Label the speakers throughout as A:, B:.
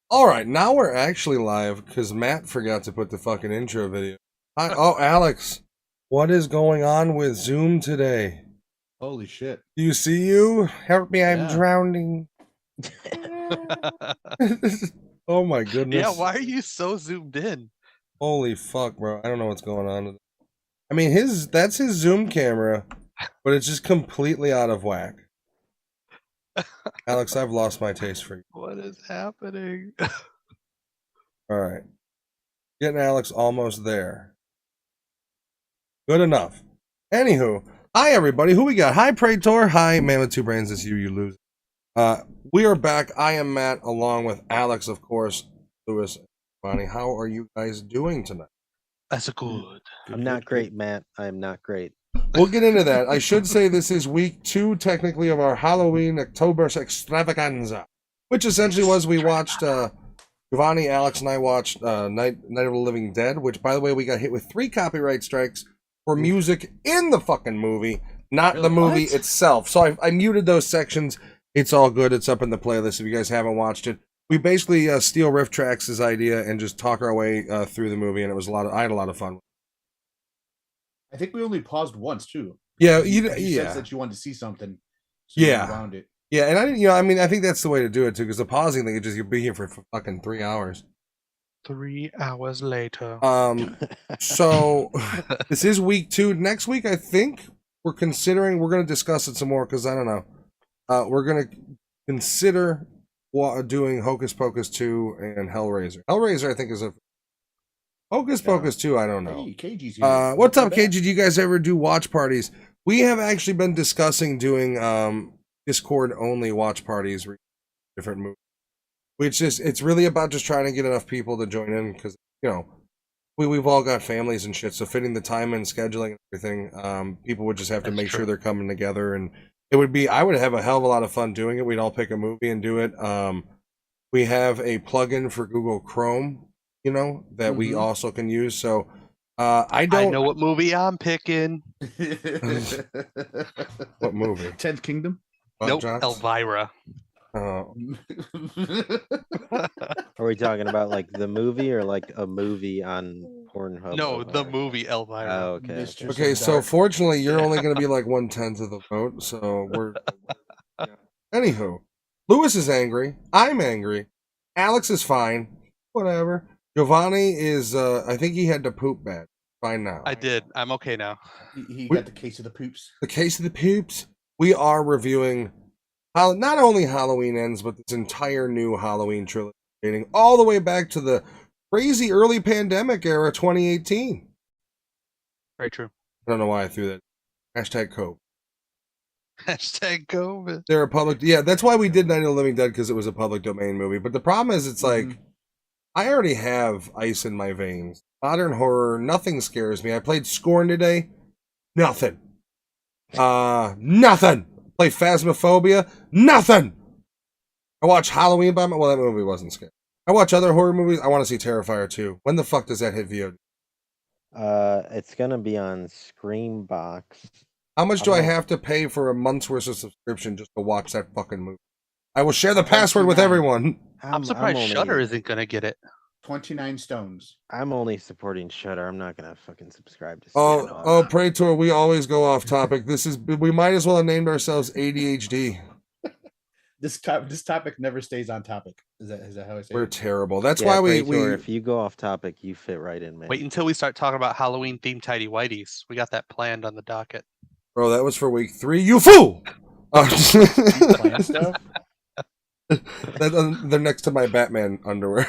A: All right, now we're actually live because Matt forgot to put the fucking intro video. Hi, oh, Alex, what is going on with Zoom today?
B: Holy shit.
A: Do you see you? Help me, I'm drowning. Oh my goodness.
C: Yeah, why are you so zoomed in?
A: Holy fuck, bro. I don't know what's going on with it. I mean, that's his Zoom camera, but it's just completely out of whack. Alex, I've lost my taste for you.
C: What is happening?
A: All right. Getting Alex almost there. Good enough. Anywho, hi everybody. Who we got? Hi Praetor. Hi Man with Two Brains. It's you lose. We are back. I am Matt, along with Alex, of course, Lewis, and Bonnie. How are you guys doing tonight?
C: That's good.
D: I'm not great, Matt. I am not great.
A: We'll get into that. I should say this is week 2, technically, of our Halloween October extravaganza, which essentially was we watched, Giovanni, Alex, and I watched Night of the Living Dead, which, by the way, we got hit with 3 copyright strikes for music in the fucking movie, not the movie itself. So I muted those sections. It's all good. It's up in the playlist if you guys haven't watched it. We basically steal Riff Tracks' idea and just talk our way through the movie, and it was I had a lot of fun.
B: I think we only paused once too.
A: Yeah,
B: you said that you wanted to see something. So
A: yeah,
B: you wound it.
A: Yeah, and I didn't. I mean, I think that's the way to do it too, because the pausing thing is just you'll be here for fucking 3 hours.
C: 3 hours later.
A: So this is week 2. Next week, I think we're going to discuss it some more because I don't know. We're going to consider doing Hocus Pocus 2 and Hellraiser. Hellraiser, I think, is a Hocus Pocus 2, I don't know.
B: Hey, KG's here.
A: What's up, KG? Do you guys ever do watch parties? We have actually been discussing doing Discord-only watch parties, different movies. It's really about just trying to get enough people to join in because, you know, we've all got families and shit, so fitting the time and scheduling and everything, people would just have to make sure they're coming together, and I would have a hell of a lot of fun doing it. We'd all pick a movie and do it. We have a plugin for Google Chrome, you know, that we also can use. So I
C: know what movie I'm picking.
A: What movie?
B: 10th Kingdom?
C: Nope,
A: John's?
C: Elvira.
D: Are we talking about like the movie or like a movie on Pornhub?
C: No, the movie Elvira.
D: Oh, okay.
A: Okay, so fortunately, you're only going to be like 1/10 of the vote. So we're yeah. Anywho, Lewis is angry. I'm angry. Alex is fine. Whatever. Giovanni is. I think he had to poop bad. Fine now.
C: I did. I'm okay now.
B: He got the case of the poops.
A: The case of the poops. We are reviewing not only Halloween Ends, but this entire new Halloween trilogy, dating all the way back to the crazy early pandemic era, 2018.
C: Very true.
A: I don't know why I threw that. Hashtag COVID.
C: Hashtag COVID.
A: They're a public. Yeah, that's why we did Night of the Living Dead, because it was a public domain movie. But the problem is, it's like, I already have ice in my veins. Modern horror, nothing scares me. I played Scorn today. Nothing. Nothing. Play Phasmophobia. Nothing. I watch Halloween by my. Well, that movie wasn't scary. I watch other horror movies. I want to see Terrifier 2. When the fuck does that hit VOD?
D: It's gonna be on Screambox.
A: How much do I have to pay for a month's worth of subscription just to watch that fucking movie? I will share the password with everyone.
C: I'm surprised Shudder isn't gonna get it.
B: 29 stones.
D: I'm only supporting Shudder. I'm not gonna fucking subscribe to.
A: Oh, Praetor, we always go off topic. We might as well have named ourselves ADHD.
B: This topic never stays on topic. Is that how I say
A: We're
B: it?
A: terrible. That's why we
D: if you go off topic, you fit right in, man.
C: Wait until we start talking about Halloween themed tidy whities. We got that planned on the docket.
A: Bro, that was for week 3. You fool! They're next to my Batman underwear.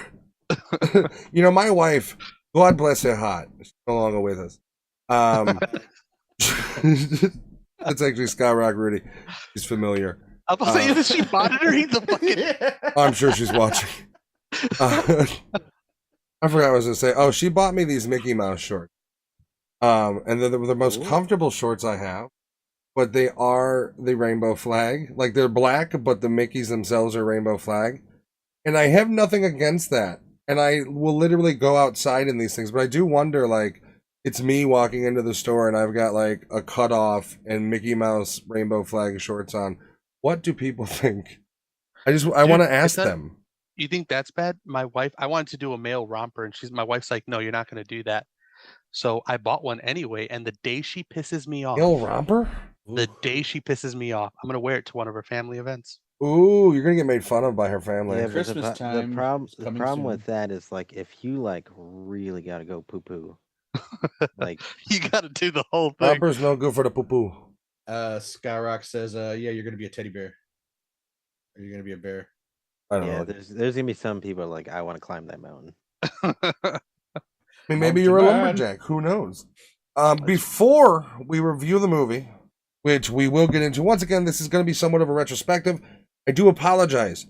A: You know, my wife, God bless her heart, she's no longer with us. That's actually Skyrock Rudy. She's familiar.
C: I was saying, is she monitoring the fucking...
A: I'm sure she's watching. I forgot what I was gonna say. Oh, she bought me these Mickey Mouse shorts. And they're the most
B: Ooh.
A: comfortable shorts I have, but they are the rainbow flag. Like they're black, but the Mickeys themselves are rainbow flag. And I have nothing against that. And I will literally go outside in these things, but I do wonder, like, it's me walking into the store and I've got like a cutoff and Mickey Mouse rainbow flag shorts on. What do people think? I
C: Dude,
A: want to
C: is
A: ask
C: that-
A: them.
C: You think that's bad? My wife, I wanted to do a male romper, and my wife's like, no, you're not going to do that. So I bought one anyway, and the day she pisses me off,
A: Male romper?
C: the day she pisses me off, I'm going to wear it to one of her family events.
A: Ooh, you're gonna get made fun of by her family.
D: Yeah, but
B: Christmas
D: the
B: time
D: problem
B: is
D: the
B: coming
D: problem
B: soon.
D: with that is like if you like really gotta go poo poo, like
C: You got to do the whole thing.
A: Romper's no good for the poo poo.
B: Skyrock says, yeah, you're gonna be a teddy bear. Or you're gonna be a bear.
A: I don't
D: yeah,
A: know.
D: there's gonna be some people like I want to climb that mountain.
A: I mean, maybe
B: Mountain
A: you're a
B: man.
A: lumberjack. Who knows? Before we review the movie, which we will get into, once again, this is going to be somewhat of a retrospective. I do apologize.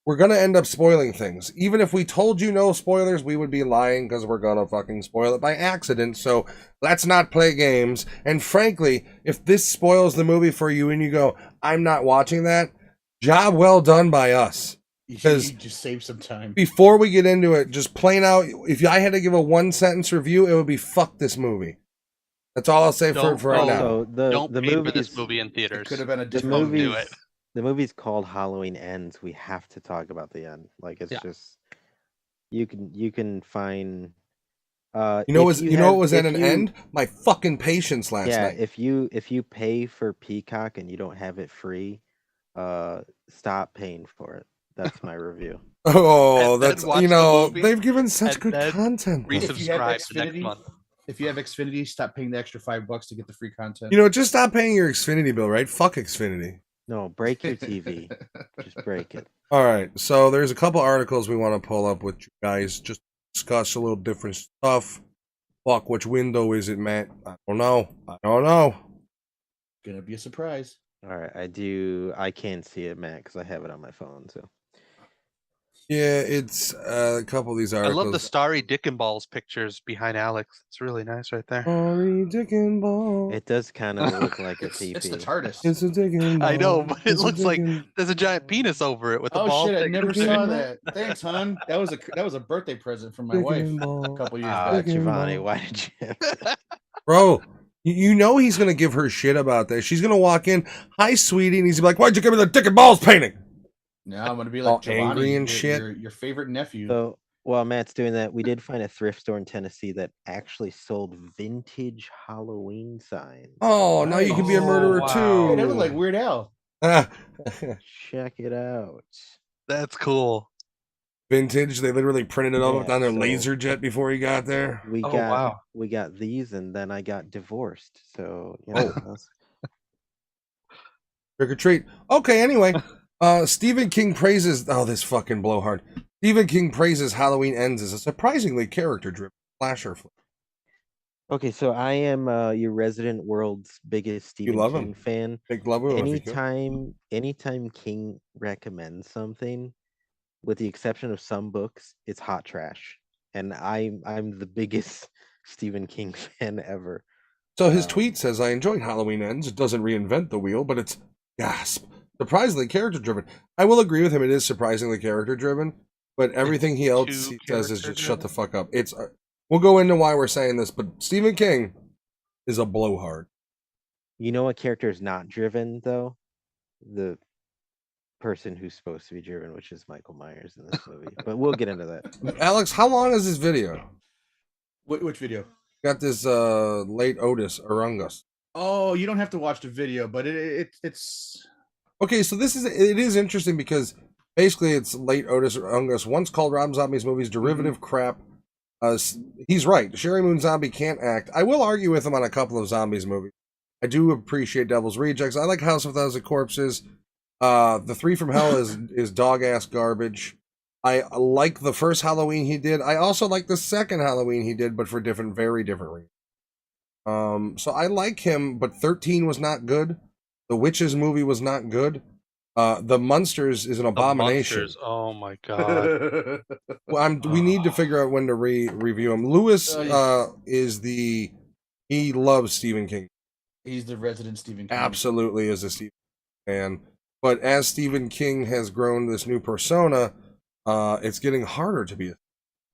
A: We're going to end up spoiling things. Even if we told you no spoilers, we would be lying because we're going to fucking spoil it by accident. So let's not play games. And frankly, if this spoils the movie for you and you go, I'm not watching that, job well done by us.
B: You
A: Because
B: just save some time.
A: before we get into it, just plain out, if I had to give a one sentence review, it would be fuck this movie. That's all I'll say
C: Don't
A: for right now.
D: So
C: Don't
D: the
C: pay for
D: movie
C: this movie in
B: It
C: theaters.
B: could have been a
D: the
B: different
C: Don't
D: movie's
C: do it.
D: the movie's called Halloween Ends. We have to talk about the end. Like it's
C: Yeah.
D: just you can find
A: You know,
D: if
A: you know
D: have-
A: what was at
D: if
A: an
D: you-
A: end? My fucking patience last
D: Yeah,
A: night.
D: if you pay for Peacock and you don't have it free, stop paying for it. That's my review.
A: Oh,
C: And then
A: that's
C: watch
A: you
C: the
A: know
C: movie,
A: they've given such
C: and
A: good
C: then
A: content. though.
B: If you have
C: resubscribe the next
B: Xfinity,
C: month.
B: If you have Xfinity, stop paying the extra $5 to get the free content.
A: You know, just stop paying your Xfinity bill, right? Fuck Xfinity.
D: No, break your TV. Just break it.
A: All right, so there's a couple articles we want to pull up with you guys, just discuss a little different stuff. Fuck, which window is it, Matt? I don't know.
B: Gonna be a surprise.
D: All right, I can't see it, Matt, because I have it on my phone. So
A: Yeah, it's a couple of these
C: I
A: articles.
C: love the starry Dick and Balls pictures behind Alex. It's really nice right there.
A: Sorry, Dick and Ball.
D: it does kind of look like a
B: It's
D: PP.
B: the TARDIS.
A: It's a Dick and Ball.
C: I know, but it
A: It's a
C: looks like
A: Dick and-
C: there's a giant penis over it with the
B: Oh
C: ball.
B: shit! I
C: taking
B: never
C: a
A: Dick
B: saw
A: and
B: that. Thanks, hon. That was a birthday present from my
A: Dick
B: wife
A: and
B: a
A: Ball.
B: couple years
D: Ah,
B: back.
A: Dick and
D: Giovanni,
A: Ball.
D: why did you?
A: Bro, you know he's gonna give her shit about that. She's gonna walk in, hi, sweetie, and he's gonna be like, "Why'd you give me the Dick and Balls painting?"
B: Now I'm gonna be
A: All
B: like Giovanni,
A: angry and
B: your,
A: shit.
B: Your favorite nephew.
D: So while Matt's doing that, we did find a thrift store in Tennessee that actually sold vintage Halloween signs.
A: Oh, now you can be a
C: Oh,
A: murderer
C: wow.
B: Hey,
A: too.
B: they look like Weird Al.
D: Check it out.
C: That's cool.
A: Vintage. They literally printed it all
D: Yeah,
A: up on their
D: so-
A: laser jet before he got there.
D: We
C: Oh,
D: got
C: wow.
D: we got these, and then I got divorced. So you
A: Oh.
D: know, that's-
A: Trick or treat. Okay, anyway. Stephen King praises this fucking blowhard. Stephen King praises Halloween Ends as a surprisingly character-driven slasher flick.
D: okay. So I am your resident world's biggest Stephen
A: love
D: King
A: him.
D: fan.
A: Big love him if you could.
D: Anytime King recommends something, with the exception of some books, it's hot trash. And I'm the biggest Stephen King fan ever.
A: So his tweet says, I enjoyed Halloween Ends. It doesn't reinvent the wheel, but it's, gasp, surprisingly character-driven. I will agree with him. It is surprisingly character-driven, but everything he else
C: too
A: he says is just shut the
C: character-driven.
A: fuck up. It's we'll go into why we're saying this, but Stephen King is a blowhard.
D: You know what character is not driven though? The person who's supposed to be driven, which is Michael Myers in this movie. But we'll get into that.
A: Alex, how long is this video?
B: Which video?
A: Got this late Otis Arungus.
B: Oh, you don't have to watch the video, but it's
A: Okay, so it is interesting because basically it's late Otis Arungus, once called Rob Zombie's movies derivative crap. He's right. Sherry Moon Zombie can't act. I will argue with him on a couple of Zombies movies. I do appreciate Devil's Rejects. I like House of 1,000 Corpses. The Three from Hell is dog ass garbage. I like the first Halloween he did. I also like the second Halloween he did, but for very different reasons. So I like him, but 13 was not good. The Witches movie was not good. The Munsters is an
C: The
A: abomination.
C: Monsters. Oh my god.
A: Well, we need to figure out when to review him. Lewis he loves Stephen King.
B: He's the resident Stephen King.
A: Absolutely is a Stephen King fan. But as Stephen King has grown this new persona, it's getting harder to be.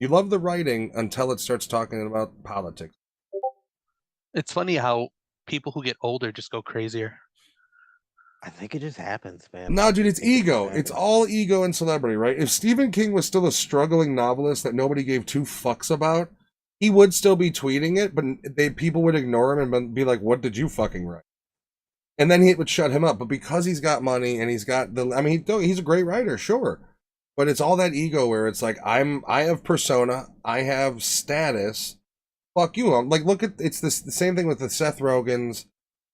A: You love the writing until it starts talking about politics.
C: It's funny how people who get older just go crazier.
D: I think it just happens, man.
A: No, dude, it's
D: I think it just
A: ego. It's
D: happens.
A: all ego and celebrity, right? If Stephen King was still a struggling novelist that nobody gave two fucks about, he would still be tweeting it, but people would ignore him and be like, "What did you fucking write?" And then it would shut him up. But because he's got money and he's got he's a great writer, sure, but it's all that ego where it's like I have persona, I have status. Fuck you. I'm like, look at the same thing with the Seth Rogans,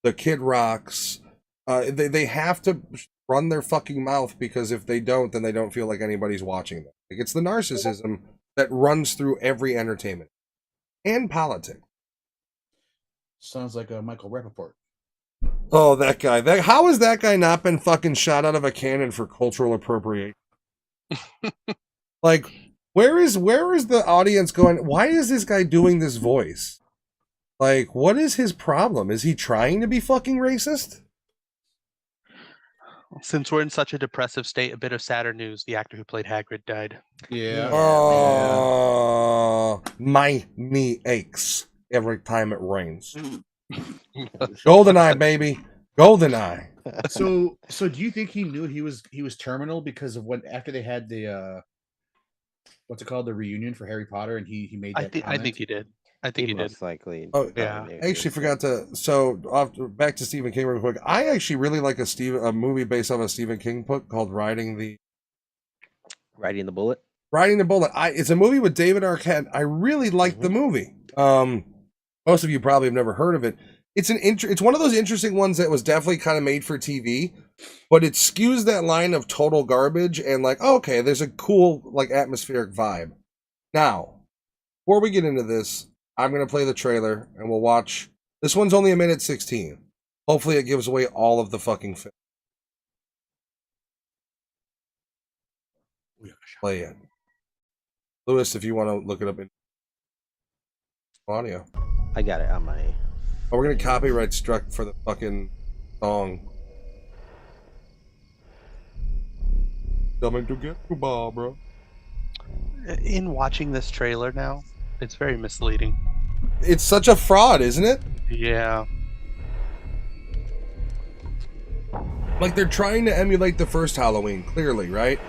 A: the Kid Rocks. They have to run their fucking mouth because if they don't, then they don't feel like anybody's watching them. Like, it's the narcissism that runs through every entertainment and politics.
B: Sounds like a Michael Rappaport.
A: Oh, that guy. How has that guy not been fucking shot out of a cannon for cultural appropriation? Like, where is the audience going? Why is this guy doing this voice? Like, what is his problem? Is he trying to be fucking racist?
C: Since we're in such a depressive state, a bit of sadder news. The actor who played Hagrid died.
B: Yeah.
A: Oh, my knee aches every time it rains. GoldenEye, baby. GoldenEye.
B: So do you think he knew he was terminal because of after they had the what's it called, the reunion for Harry Potter, and he made that
C: I think he did. I think he did.
D: Most likely.
A: Oh,
C: yeah.
D: knew
A: I
D: he
A: actually
D: was
A: forgot to. So, back to Stephen King real quick. I actually really like a movie based off a Stephen King book called Riding the
D: Bullet.
A: Riding the Bullet. It's a movie with David Arquette. I really liked the movie. Most of you probably have never heard of it. It's one of those interesting ones that was definitely kind of made for TV, but it skews that line of total garbage and like, oh, okay, there's a cool like atmospheric vibe. Now, before we get into this, I'm gonna play the trailer and we'll watch. This one's only 1:16. Hopefully, it gives away all of the fucking film. Play it, Lewis. If you want to look it up in audio.
D: I got it on my.
A: Oh, we're gonna copyright struck for the fucking song. Coming to get you, Barbara.
C: In watching this trailer now, it's very misleading.
A: It's such a fraud, isn't it?
C: Yeah.
A: Like they're trying to emulate the first Halloween, clearly, right?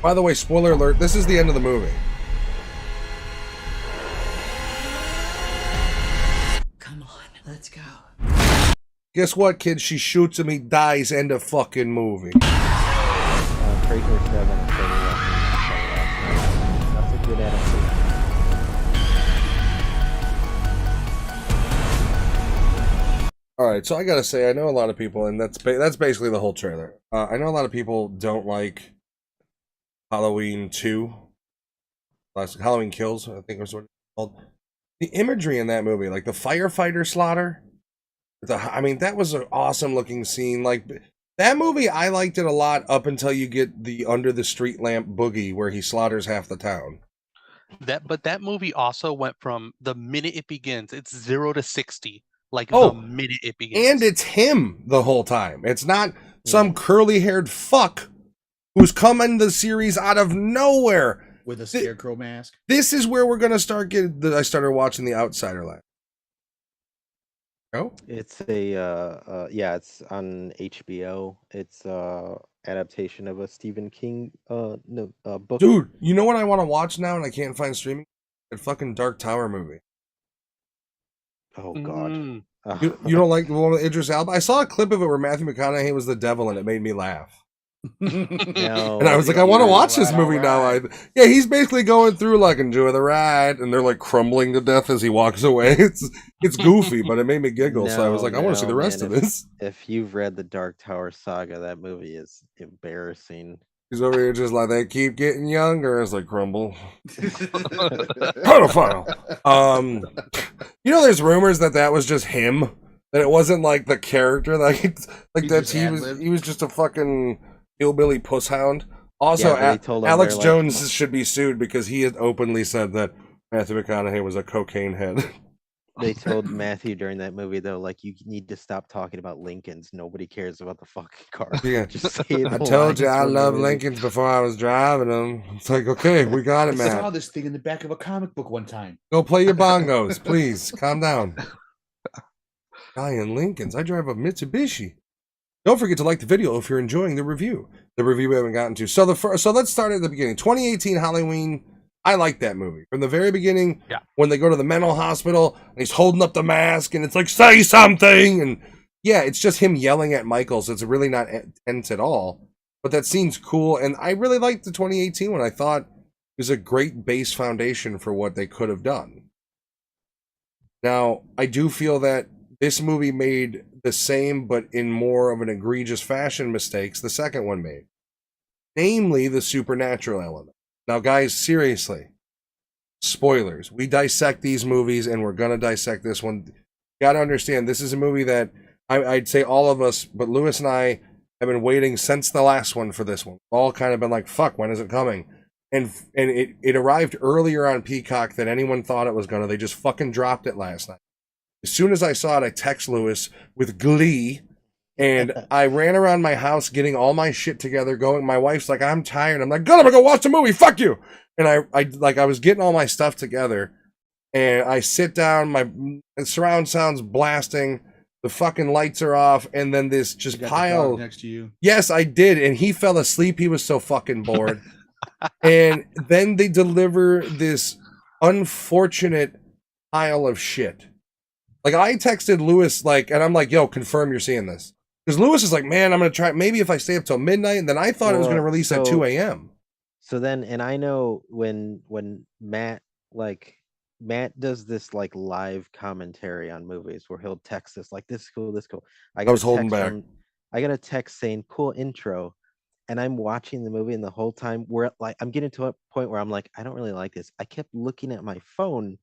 A: By the way, spoiler alert, this is the end of the movie.
E: Come on, let's go.
A: Guess what, kid? She shoots him, he dies, end of fucking movie.
D: Tracer 7 and 30 That's a good adaptation.
A: Alright, so I gotta say, I know a lot of people, and that's basically the whole trailer. I know a lot of people don't like Halloween 2. Halloween Kills, I think was what it's called. The imagery in that movie, like the firefighter slaughter, that was an awesome looking scene. Like, that movie, I liked it a lot up until you get the under the street lamp boogie where he slaughters half the town.
C: But that movie also went from the minute it begins, it's 0 to 60. Like the minute it begins.
A: And it's him the whole time. It's not some curly-haired fuck who's coming the series out of nowhere.
B: With a scarecrow mask.
A: This is where we're going to start getting... I started watching The Outsider last. Oh?
D: It's it's on HBO. It's adaptation of a Stephen King book.
A: Dude, you know what I want to watch now and I can't find streaming? That fucking Dark Tower movie.
D: Oh god.
A: You don't like the one with Idris Elba? I saw a clip of it where Matthew McConaughey was the devil and it made me laugh.
D: No,
A: And I was like, I want to watch this movie now. Yeah, he's basically going through like, enjoy the ride, and they're like crumbling to death as he walks away. It's goofy, but it made me giggle. So I was like, I want to see the rest of this.
D: If you've read the Dark Tower saga, that movie is embarrassing.
A: He's over here just like, they keep getting younger as they crumble. Pedophile. There's rumors that was just him That it wasn't like the character, like
B: He
A: that
B: just
A: he was
B: ad-libbed?
A: just a fucking hillbilly puss hound. Also,
D: Yeah, but they told him
A: Alex
D: they're like-
A: Jones should be sued because he had openly said that Matthew McConaughey was a cocaine head.
D: They told Matthew during that movie though, like, you need to stop talking about Lincolns. Nobody cares about the fucking car.
A: Yeah.
D: Just say it.
A: I
D: in
A: told you
D: lines
A: I
D: from the
A: love
D: movie.
A: Lincolns before I was driving them. It's like, okay, we got it,
B: I saw
A: man.
B: this thing in the back of a comic book one time.
A: Go play your bongos, please. Calm down. Guy in Lincolns. I drive a Mitsubishi. Don't forget to like the video if you're enjoying the review. The review we haven't gotten to. So let's start at the beginning. 2018 Halloween. I like that movie from the very beginning.
C: Yeah.
A: When they go to the mental hospital and he's holding up the mask and it's like, say something, and yeah, it's just him yelling at Michael. So it's really not tense at all. But that scene's cool, and I really liked the 2018 one. I thought it was a great base foundation for what they could have done. Now, I do feel that this movie made the same, but in more of an egregious fashion, mistakes the second one made. Namely, the supernatural element. Now, guys, seriously, spoilers. We dissect these movies, and we're going to dissect this one. You got to understand, this is a movie that I'd say all of us, but Lewis and I have been waiting since the last one for this one. All kind of been like, fuck, when is it coming? And it arrived earlier on Peacock than anyone thought it was going to. They just fucking dropped it last night. As soon as I saw it, I text Lewis with glee, and I ran around my house getting all my shit together, going. My wife's like, I'm tired. I'm like, good, I'm gonna go watch the movie. Fuck you. And I was getting all my stuff together, and I sit down, my surround sound's blasting, the fucking lights are off, and then this just
B: You got the
A: pile.
B: dog next to you.
A: Yes, I did, and he fell asleep. He was so fucking bored. And then they deliver this unfortunate pile of shit. Like, I texted Lewis, like, and I'm like, yo, confirm you're seeing this. Because Lewis is like, man, I'm going to try, maybe if I stay up till midnight, and then I thought it was going to release at 2 a.m.
D: So then, and I know when Matt does this like live commentary on movies where he'll text us like, this is cool, this is cool. I
A: was holding back.
D: I got a text saying, cool intro. And I'm watching the movie, and the whole time I'm getting to a point where I'm like, I don't really like this. I kept looking at my phone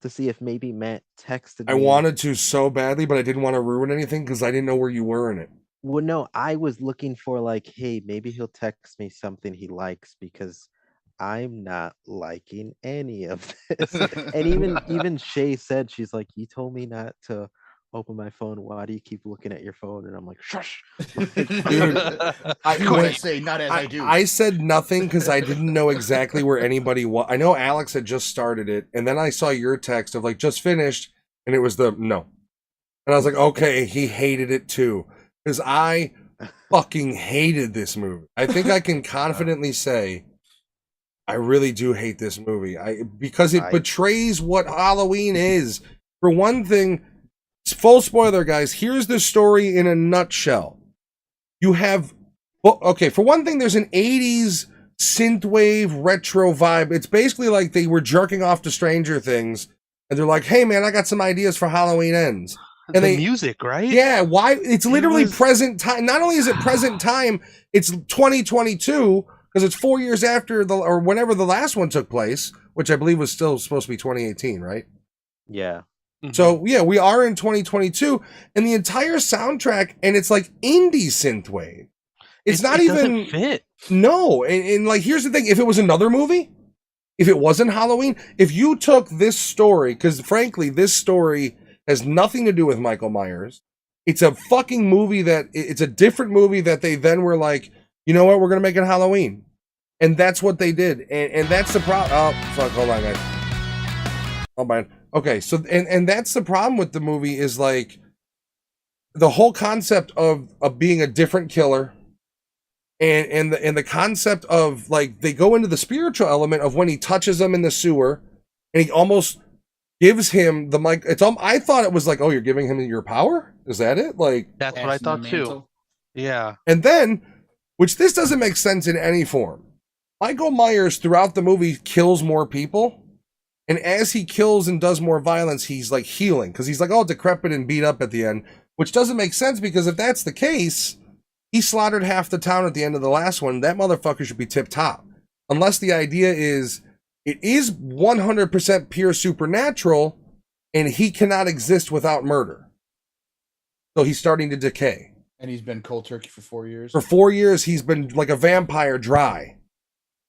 D: to see if maybe Matt texted me.
A: I wanted to so badly, but I didn't want to ruin anything because I didn't know where you were in it.
D: Well, no, I was looking for like, hey, maybe he'll text me something he likes, because I'm not liking any of this. And even Shay said, she's like, you told me not to open my phone. Why do you keep looking at your phone? And I'm like, shush.
A: Dude,
B: Do what I say, not as I do.
A: I said nothing because I didn't know exactly where anybody was. I know Alex had just started it, and then I saw your text of like, just finished, and it was the no. And I was like, okay, he hated it too. Because I fucking hated this movie. I think I can confidently say I really do hate this movie. Because it betrays what Halloween is. For one thing, full spoiler, guys, here's the story in a nutshell. You have, well, okay, for one thing, there's an 80s synthwave retro vibe. It's basically like they were jerking off to Stranger Things, and they're like, hey, man, I got some ideas for Halloween Ends. And
C: the music, right?
A: Yeah, why? It's literally present time. Not only is it present time, it's 2022, because it's 4 years after or whenever the last one took place, which I believe was still supposed to be 2018, right?
D: Yeah.
C: Mhm.
A: So yeah, we are in 2022, and the entire soundtrack, and it's like indie synthwave. It
C: doesn't fit.
A: No, and like here's the thing: if it was another movie, if it wasn't Halloween, if you took this story, because frankly, this story has nothing to do with Michael Myers. It's a fucking movie it's a different movie that they then were like, you know what, we're gonna make it Halloween, and that's what they did, and that's the problem. Oh fuck, hold on, guys. Oh man. Okay, so and that's the problem with the movie is like the whole concept of being a different killer, and the concept of like they go into the spiritual element of when he touches them in the sewer, and he almost gives him the mic. I thought it was like, oh, you're giving him your power? Is that it? Like
C: That's what I thought too. Yeah.
A: And then, which this doesn't make sense in any form. Michael Myers throughout the movie kills more people, and as he kills and does more violence, he's like healing because he's like all decrepit and beat up at the end, which doesn't make sense because if that's the case, he slaughtered half the town at the end of the last one. That motherfucker should be tip top, unless the idea is it is 100% pure supernatural, and he cannot exist without murder. So he's starting to decay.
B: And he's been cold turkey for 4 years.
A: For 4 years, he's been like a vampire, dry.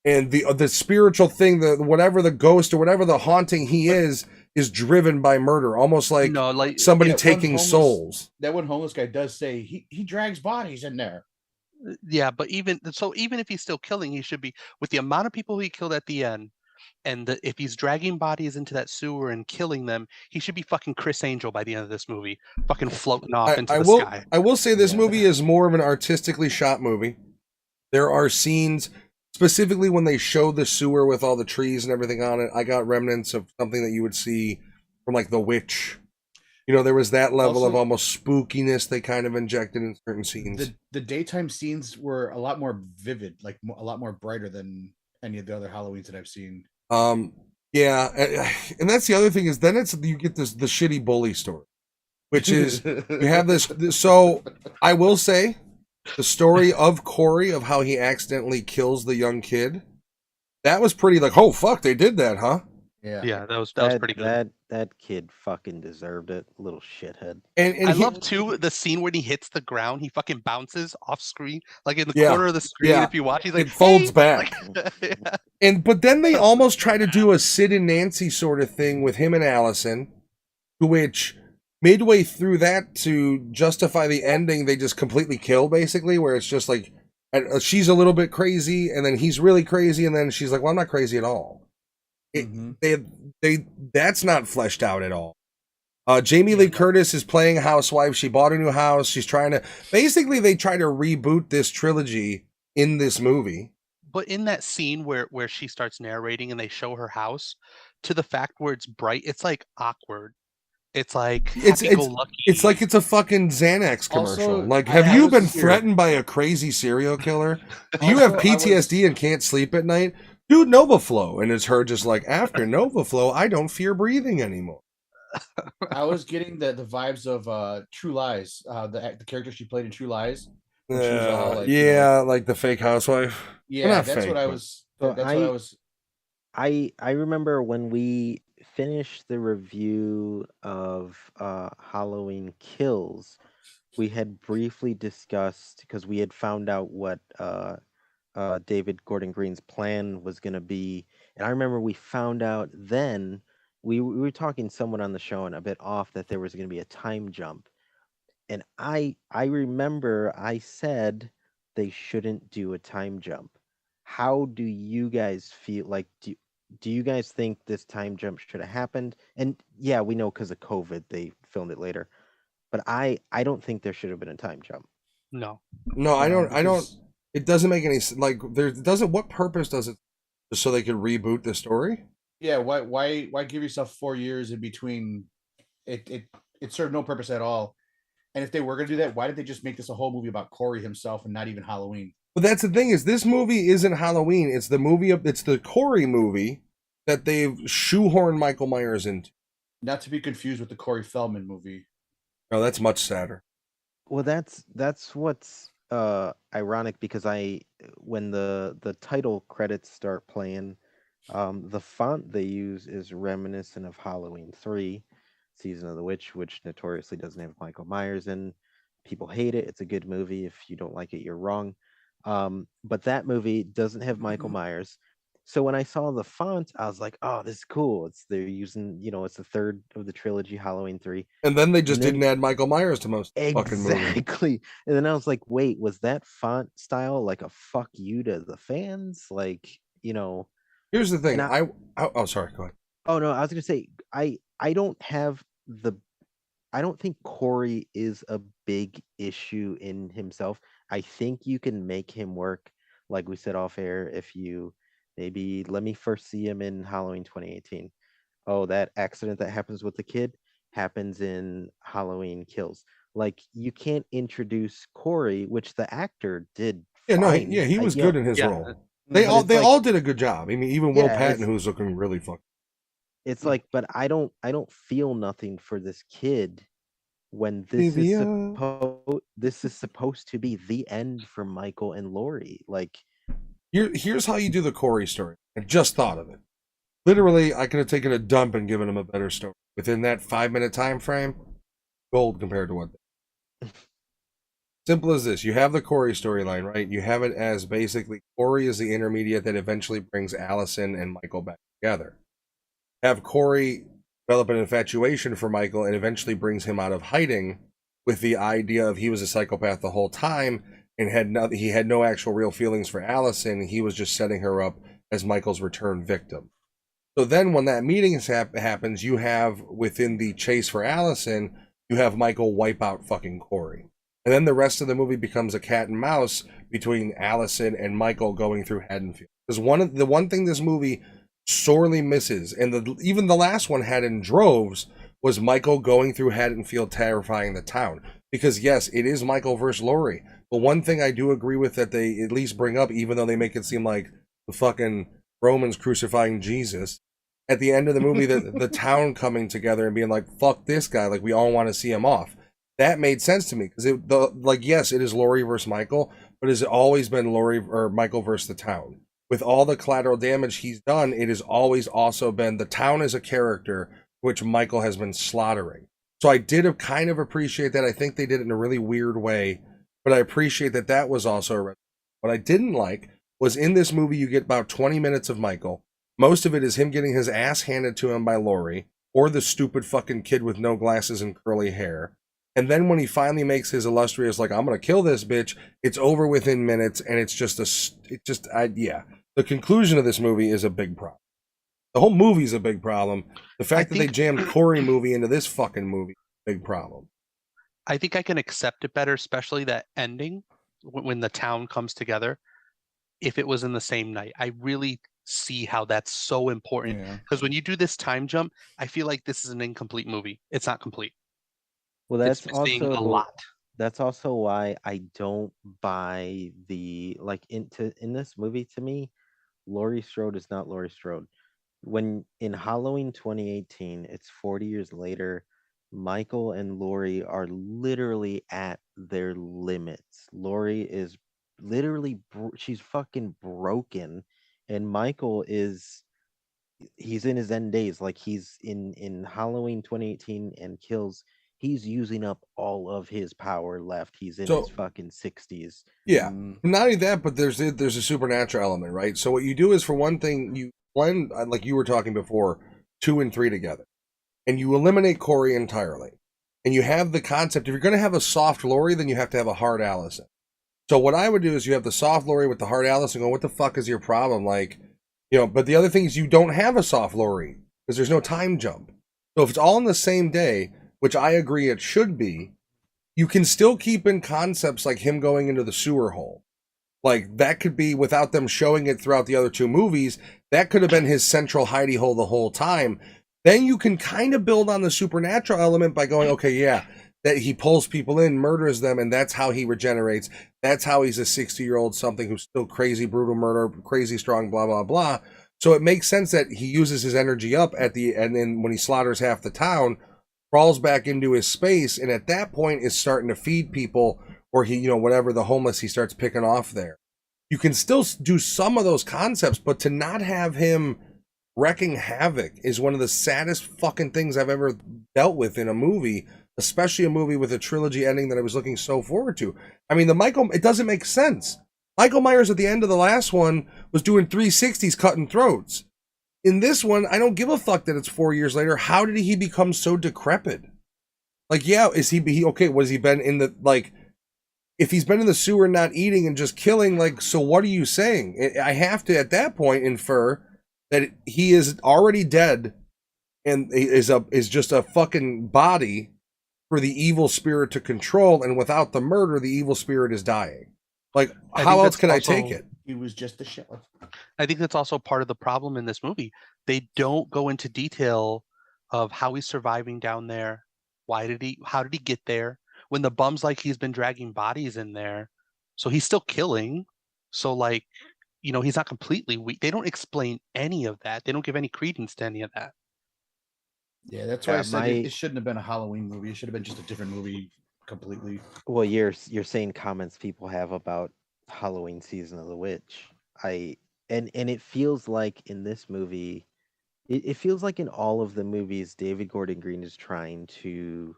A: And the spiritual thing, whatever the ghost or whatever the haunting he is driven by murder, almost like
C: No, like
A: somebody
B: Yeah,
A: taking souls.
B: That one homeless guy does say he drags bodies in there.
C: yeah, but even if he's still killing, he should be with the amount of people he killed at the end, and if he's dragging bodies into that sewer and killing them, he should be fucking Chris Angel by the end of this movie, fucking floating off into the sky.
A: I will say this
B: Yeah.
A: movie is more of an artistically shot movie. There are scenes, specifically when they show the sewer with all the trees and everything on it, I got remnants of something that you would see from like The Witch. You know, there was that level of
B: Also-
A: almost spookiness they kind of injected in certain scenes.
B: The daytime scenes were a lot more vivid, like a lot more brighter than any of the other Halloweens that I've seen.
A: Yeah, and that's the other thing is then you get the shitty bully story, which is you have this. So I will say, the story of Corey of how he accidentally kills the young kid, that was pretty like, oh fuck, they did that, huh?
C: Yeah, that was pretty good.
D: That kid fucking deserved it, little shithead.
A: And
C: I
A: he-
C: love too the scene when he hits the ground. He fucking bounces off screen, like in the
A: Yeah,
C: corner of the screen.
A: yeah.
C: If you watch, he's like
A: It folds
C: "Hey!"
A: back.
C: Like, yeah.
A: But then they almost try to do a Sid and Nancy sort of thing with him and Allison, to which midway through that to justify the ending, they just completely kill basically, where it's just like she's a little bit crazy, and then he's really crazy, and then she's like, "Well, I'm not crazy at all." That's not fleshed out at all. Jamie Lee Curtis is playing a housewife. She bought a new house. She's trying to basically they try to reboot this trilogy in this movie.
C: But in that scene where she starts narrating and they show her house, to the fact where it's bright, it's like awkward. It's like happy-go-lucky.
A: It's like it's a fucking Xanax commercial.
B: Also,
A: like,
B: I
A: have you
B: was
A: been
B: here.
A: threatened by a crazy serial killer? Do you have
B: Also, I was-
A: PTSD and can't sleep at night? Do NovaFlow. And it's her just like, after NovaFlow, I don't fear breathing anymore.
B: I was getting the vibes of True Lies, the character she played in True Lies. When she was all, like, you know-
A: like the fake housewife.
B: Yeah,
A: not
B: that's
A: fake,
B: what I
A: but-
B: was.
D: So
B: That's what I was.
D: I remember when we finished the review of Halloween Kills, we had briefly discussed because we had found out what David Gordon Green's plan was going to be, and I remember we found out then we were talking to someone on the show and a bit off that there was going to be a time jump, and I remember I said they shouldn't do a time jump. How do you guys feel? Like, do you guys think this time jump should have happened? And yeah, we know because of COVID they filmed it later, but I don't think there should have been a time jump.
C: No.
A: No, I don't.
B: because-
A: It doesn't make any like. There doesn't. What purpose does it? Just so they could reboot the story?
B: Yeah, why give yourself 4 years in between? It served no purpose at all. And if they were gonna do that, why did they just make this a whole movie about Corey himself and not even Halloween?
A: But that's the thing is this movie isn't Halloween. It's the Corey movie that they've shoehorned Michael Myers into.
B: Not to be confused with the Corey Feldman movie.
A: No, that's much sadder.
D: Well, that's what's ironic because when the title credits start playing, the font they use is reminiscent of Halloween 3, Season of the Witch, which notoriously doesn't have Michael Myers in. People hate it. It's a good movie. If you don't like it, you're wrong. But that movie doesn't have Michael Myers. So when I saw the font, I was like, "Oh, this is cool." They're using, it's the third of the trilogy, Halloween 3.
A: And then they just
D: And then-
A: didn't add Michael Myers to most fucking movie.
D: Exactly. And then I was like, "Wait, was that font style like a fuck you to the fans?" Like,
A: Here's the thing.
D: And
A: Oh, sorry. Go ahead.
D: Oh no, I was gonna say I don't have I don't think Corey is a big issue in himself. I think you can make him work, like we said off air, if you maybe let me first see him in Halloween 2018. Oh, that accident that happens with the kid happens in Halloween Kills. Like you can't introduce Corey, which the actor did.
A: Yeah, no,
D: fine.
A: he was
D: Yeah,
A: good in his
C: yeah.
A: role. They
D: But
A: all
D: it's
A: they
D: like-
A: all did a good job. I mean, even Will
D: Yeah,
A: Patton,
D: it's-
A: who's looking really fucking.
D: It's like, but I don't feel nothing for this kid when this is supposed to be the end for Michael and Lori. Like,
A: Here's how you do the Corey story. I just thought of it. Literally, I could have taken a dump and given him a better story within that 5-minute time frame. Gold compared to what. Simple as this. You have the Corey storyline, right? You have it as basically Corey is the intermediate that eventually brings Allison and Michael back together. Have Corey develop an infatuation for Michael and eventually brings him out of hiding with the idea of he was a psychopath the whole time and he had no actual real feelings for Allison. He was just setting her up as Michael's return victim. So then when that meeting happens, you have within the chase for Allison, you have Michael wipe out fucking Corey. And then the rest of the movie becomes a cat and mouse between Allison and Michael going through Haddonfield. Because one thing this movie sorely misses, and even the last one had in droves, was Michael going through Haddonfield terrifying the town. Because yes, it is Michael versus Laurie. But one thing I do agree with that they at least bring up, even though they make it seem like the fucking Romans crucifying Jesus, at the end of the movie, the town coming together and being like, fuck this guy, like we all want to see him off. That made sense to me because yes, it is Laurie versus Michael, but it's always been Laurie or Michael versus the town. With all the collateral damage he's done, it has always also been the town as a character, which Michael has been slaughtering. So I did kind of appreciate that. I think they did it in a really weird way, but I appreciate that was also a. What I didn't like was in this movie, you get about 20 minutes of Michael. Most of it is him getting his ass handed to him by Laurie or the stupid fucking kid with no glasses and curly hair. And then when he finally makes his illustrious, like, I'm going to kill this bitch, it's over within minutes, and it's just yeah. The conclusion of this movie is a big problem. The whole movie's a big problem. The fact that they jammed Corey movie into this fucking movie, big problem.
C: I think I can accept it better, especially that ending when the town comes together. If it was in the same night, I really see how that's so important. Because when you do this time jump, I feel like this is an incomplete movie. It's not complete.
D: Well,
C: It's missing a lot.
D: That's also why I don't buy in this movie. To me, Laurie Strode is not Laurie Strode. When in Halloween 2018, it's 40 years later, Michael and Laurie are literally at their limits. Laurie is literally she's fucking broken, and Michael he's in his end days. Like he's in Halloween 2018 and kills. He's using up all of his power left. He's in his fucking 60s.
A: Yeah. Not only that, but there's a supernatural element, right? So what you do is, for one thing, you blend, like you were talking before, 2 and 3 together. And you eliminate Corey entirely. And you have the concept, if you're going to have a soft Laurie, then you have to have a hard Allison. So what I would do is you have the soft Laurie with the hard Allison going, what the fuck is your problem? Like, but the other thing is you don't have a soft Laurie because there's no time jump. So if it's all in the same day, which I agree it should be, you can still keep in concepts like him going into the sewer hole. Like, that could be, without them showing it throughout the other 2 movies, that could have been his central hidey hole the whole time. Then you can kind of build on the supernatural element by going, okay, yeah, that he pulls people in, murders them, and that's how he regenerates. That's how he's a 60-year-old something who's still crazy, brutal murder, crazy strong, blah, blah, blah. So it makes sense that he uses his energy up and then when he slaughters half the town, crawls back into his space, and at that point is starting to feed people, or he, whatever, the homeless he starts picking off there. You can still do some of those concepts, but to not have him wrecking havoc is one of the saddest fucking things I've ever dealt with in a movie, especially a movie with a trilogy ending that I was looking so forward to. I mean, it doesn't make sense. Michael Myers at the end of the last one was doing 360s cutting throats. In this one, I don't give a fuck that it's 4 years later. How did he become so decrepit? Like, yeah, is he okay? Was he been in the, like, if he's been in the sewer not eating and just killing, like, so what are you saying? I have to, at that point, infer that he is already dead and is just a fucking body for the evil spirit to control, and without the murder, the evil spirit is dying. Like, how else can I take it?
B: He was just a shell.
C: I think that's also part of the problem in this movie. They don't go into detail of how he's surviving down there. How did he get there? When the bum's like he's been dragging bodies in there. So he's still killing. So, like, he's not completely weak. They don't explain any of that. They don't give any credence to any of that.
B: Yeah, that's why I said it shouldn't have been a Halloween movie. It should have been just a different movie completely.
D: Well, you're saying comments people have about Halloween Season of the Witch. And it feels like in this movie, it feels like in all of the movies, David Gordon Green is trying to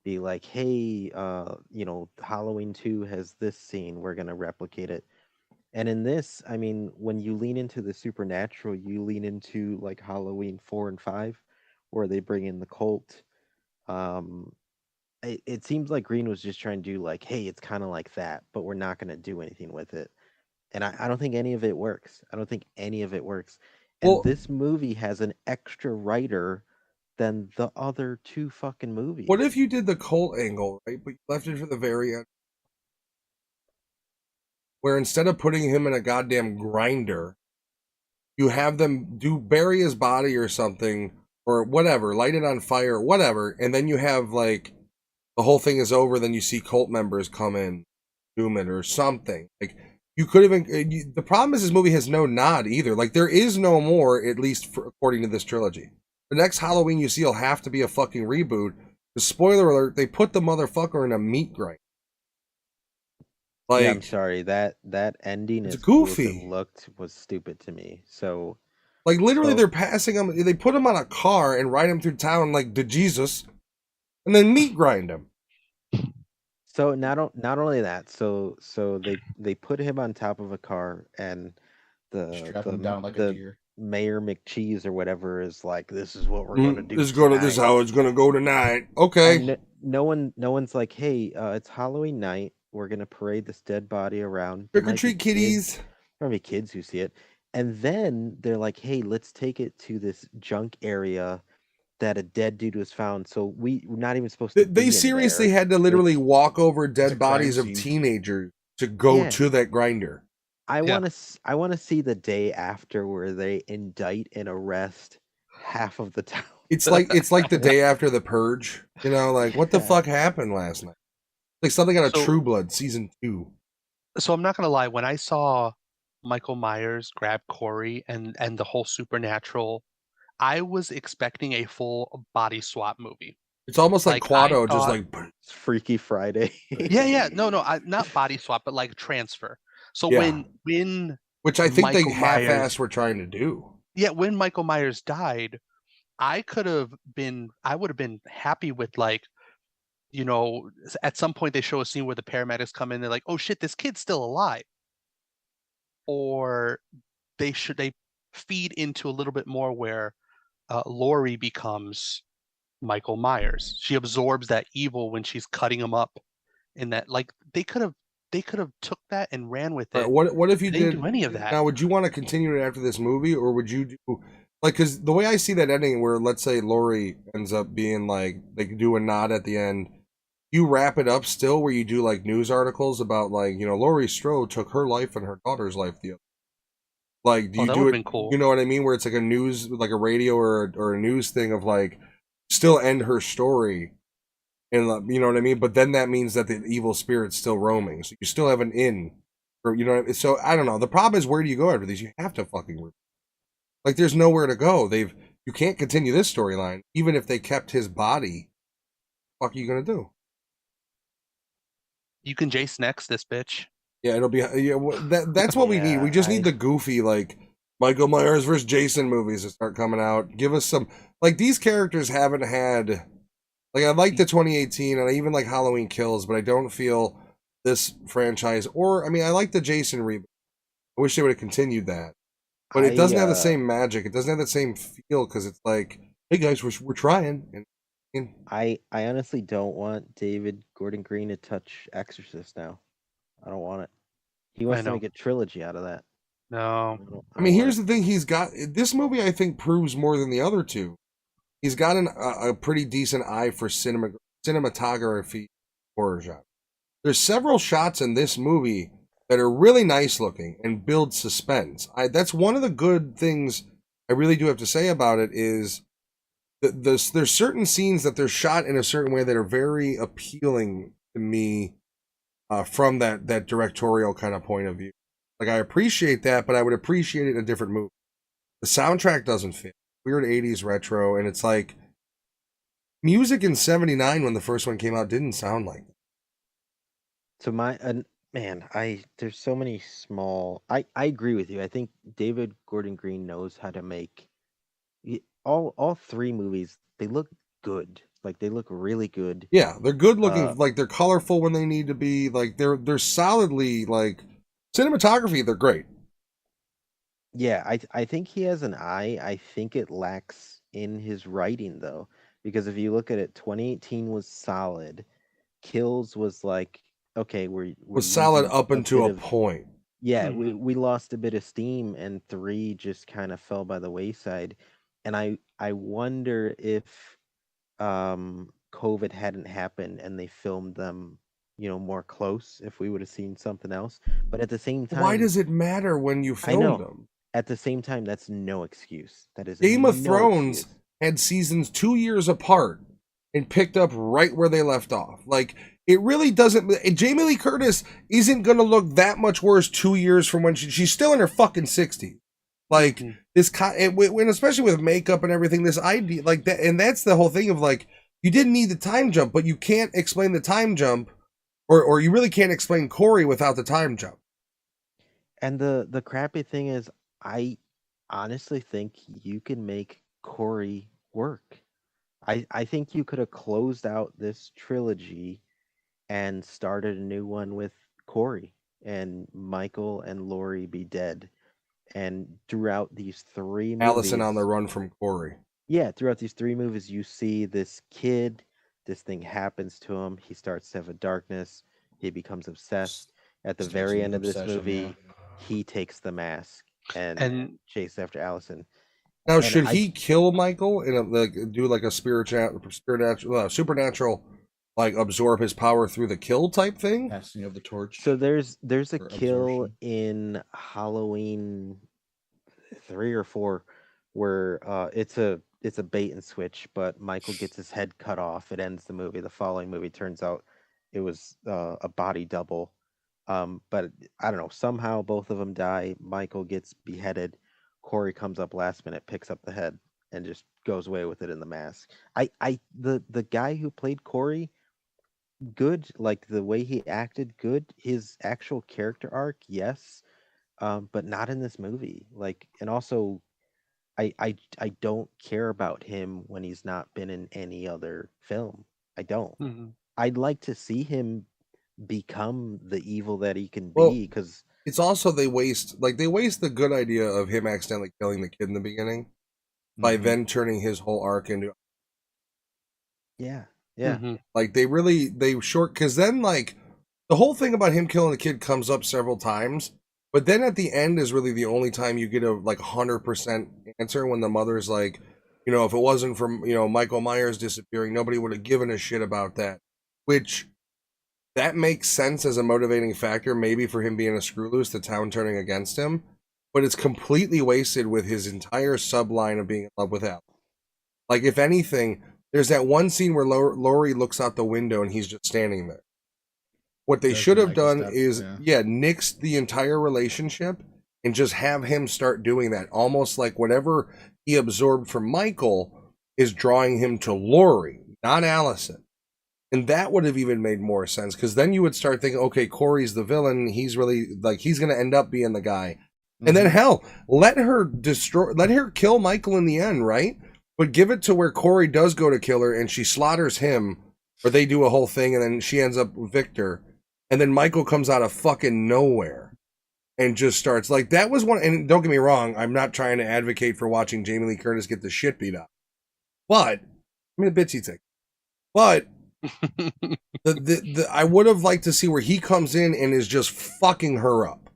D: be like, hey, Halloween 2 has this scene, we're gonna replicate it. And in this, I mean, when you lean into the supernatural, you lean into like Halloween 4 and 5, where they bring in the cult. Um, it seems like Green was just trying to do like, hey, it's kind of like that, but we're not going to do anything with it. And I don't think any of it works. I don't think any of it works. And
A: Well,
D: this movie has an extra writer than the other two fucking
A: what
D: movies.
A: if you did the cult angle, right? But you left it for the very end, where instead of putting him in a goddamn grinder, you have them bury his body or something or whatever, light it on fire, whatever, and then you have like the whole thing is over. Then you see cult members come in, doom it or something. Like you could have. The problem is this movie has no nod either. Like there is no more, at least according to this trilogy. The next Halloween you see will have to be a fucking reboot. The spoiler alert: they put the motherfucker in a meat grind.
D: Yeah, I'm
A: Like
D: sorry. That ending,
A: it's
D: as cool as it
A: goofy.
D: looked, was stupid to me.
A: Like literally,
D: So
A: they're passing him. They put him on a car and ride him through town like the Jesus, and then meat grind him.
D: So not only that, so they put him on top of a car, and the
B: Strap him
D: the
B: down like a
D: the
B: deer.
D: Mayor McCheese or whatever is like, this is what we're gonna do
A: This is
D: tonight.
A: how it's gonna go tonight. Okay.
D: And no one's like, hey, it's Halloween night. We're gonna parade this dead body around. There
A: Trick or
D: might be
A: treat,
D: kids,
A: kitties.
D: there might be kids who see it, and then they're like, hey, let's take it to this junk area that a dead dude was found. So we're not even supposed to
A: They
D: be in
A: seriously
D: there.
A: had to literally
D: It's
A: walk over
B: It's a
A: dead
B: crime
A: bodies of
B: scene.
A: teenagers to go
D: Yeah.
A: to that grinder.
D: I
C: Yeah.
D: want to. I want to see the day after where they indict and arrest half of the town.
A: It's like the day after the purge. You know, like what the
D: Yeah.
A: fuck happened last night? Like something out of
C: So
A: True Blood season 2.
C: so I'm not gonna lie, when I saw Michael Myers grab Corey and the whole supernatural, I was expecting a full body swap movie.
A: It's almost like
C: Like I
A: Quado, just
C: thought,
A: like
D: It's Freaky Friday.
C: yeah, no, not body swap, but like transfer. So
A: yeah,
C: when
A: which I think they
C: Michael Myers,
A: half-assed were trying to do.
C: yeah, when Michael Myers died, I would have been happy with like, at some point they show a scene where the paramedics come in, they're like, oh shit, this kid's still alive. Or they feed into a little bit more where Laurie becomes Michael Myers. She absorbs that evil when she's cutting him up in that, like they could have took that and ran with
A: All right,
C: it.
A: what if you
C: They didn't
A: did
C: do any of that.
A: now? Would you want to continue it after this movie, or would you do like because the way I see that ending, where let's say Lori ends up being like they do a nod at the end, you wrap it up still where you do like news articles about like Laurie Strode took her life and her daughter's life the other. Like, do
C: Oh,
A: you
C: that
A: do
C: would have
A: it?
C: been cool.
A: You know what I mean? Where it's like a news, like a radio or a news thing of like still end her story. And you know what I mean, but then that means that the evil spirit's still roaming, so you still have an in, or So I don't know. The problem is, where do you go after these? You have to fucking like. There's nowhere to go. You can't continue this storyline, even if they kept his body. What the fuck are you gonna do?
C: You can Jason X this bitch.
A: Yeah, it'll be that's what we need. We
D: Yeah,
A: just need the goofy like Michael Myers versus Jason movies to start coming out. Give us some like these characters haven't had. Like I like the 2018 and I even like Halloween Kills, but I don't feel this franchise or I mean I like the Jason reboot. I wish they would have continued that, but it
D: I
A: doesn't have the same magic. It doesn't have the same feel because it's like, hey guys, we're trying. And
D: I honestly don't want David Gordon Green to touch Exorcist now. I don't want it. He
C: I
D: wants to
C: know.
D: make a trilogy out of that.
C: No.
A: I mean,
D: want
A: here's
D: it.
A: the thing: he's got this movie. I think proves more than the other two. He's got a pretty decent eye for cinematography horror genre. There's several shots in this movie that are really nice looking and build suspense. That's one of the good things I really do have to say about it is there's certain scenes that they're shot in a certain way that are very appealing to me from that directorial kind of point of view. Like I appreciate that, but I would appreciate it in a different movie. The soundtrack doesn't fit. Weird 80s retro, and it's like music in 79 when the first one came out didn't sound like that.
D: So man, there's so many small. I agree with you. I think David Gordon Green knows how to make all three movies. They look good. Like they look really good.
A: Yeah, they're good looking.
D: Uh,
A: Like they're colorful when they need to be. Like they're solidly like cinematography. They're great.
D: Yeah, I think he has an eye. I think it lacks in his writing though, because if you look at it, 2018 was solid. Kills was like, okay, we're
A: Was solid
D: losing
A: up
D: a
A: until
D: bit
A: a
D: of,
A: point.
D: yeah,
C: Mhm.
D: we lost a bit of steam, and 3 just kind of fell by the wayside. And I wonder if COVID hadn't happened and they filmed them, more close, if we would have seen something else. But at the same
A: Why
D: time,
A: does it matter when you
D: I
A: filmed
D: know.
A: them?
D: At the same time, that's no excuse. That is
A: Game of
D: no
A: Thrones
D: excuse.
A: had seasons 2 years apart and picked up right where they left off. Like it really doesn't. Jamie Lee Curtis isn't gonna look that much worse 2 years from when she's still in her fucking 60s. Like
C: Mhm.
A: this, when especially with makeup and everything, this idea like that, and that's the whole thing of like you didn't need the time jump, but you can't explain the time jump, or you really can't explain Corey without the time jump.
D: And the crappy thing is, I honestly think you can make Corey work. I think you could have closed out this trilogy and started a new one with Corey, and Michael and Laurie be dead. And throughout these three
A: Allison on the
D: movies,
A: run from Corey.
D: yeah, throughout these 3 movies, you see this kid, this thing happens to him. He starts to have a darkness. He becomes obsessed. At the
B: Starts
D: very
B: with
D: end
B: an
D: of this
B: obsession, yeah.
D: movie, he takes the mask and
C: And
D: chases after Allison.
A: Now,
D: And
A: should he kill Michael and like do like a supernatural, like absorb his power through the kill type thing?
B: Passing of the torch
D: so there's a
B: or
D: kill
B: absorption.
D: in Halloween 3 or 4 where it's a bait and switch, but Michael gets his head cut off. It ends the movie. The following movie turns out it was a body double. But I don't know. Somehow both of them die. Michael gets beheaded. Corey comes up last minute, picks up the head, and just goes away with it in the mask. The guy who played Corey, good. Like the way he acted, good. His actual character arc, yes, but not in this movie. Like, and also, I don't care about him when he's not been in any other film. I don't.
C: mhm.
D: I'd like to see him become the evil that he can
A: Well,
D: be, because
A: it's also they waste the good idea of him accidentally killing the kid in the beginning by
B: Mhm.
A: then turning his whole arc into
D: yeah, yeah.
C: Mhm.
A: like they short because then like the whole thing about him killing the kid comes up several times, but then at the end is really the only time you get a like 100% answer when the mother's like, if it wasn't for Michael Myers disappearing, nobody would have given a shit about that, which that makes sense as a motivating factor, maybe for him being a screw loose, the town turning against him, but it's completely wasted with his entire subline of being in love with Al. Like, if anything, there's that one scene where Laurie looks out the window and he's just standing there. What they
B: That's
A: should
B: the
A: have
B: Michael
A: done
B: step,
A: is,
B: yeah.
A: nix the entire relationship and just have him start doing that. Almost like whatever he absorbed from Michael is drawing him to Laurie, not Allison. And that would have even made more sense because then you would start thinking, okay, Corey's the villain. He's really like he's going to end up being the guy. And then
B: Mhm.
A: hell, let her kill Michael in the end, right? But give it to where Corey does go to kill her and she slaughters him, or they do a whole thing and then she ends up with Victor. And then Michael comes out of fucking nowhere and just starts like that was one. And don't get me wrong, I'm not trying to advocate for watching Jamie Lee Curtis get the shit beat up, but I mean, a bitsy thing. But I would have liked to see where he comes in and is just fucking her up,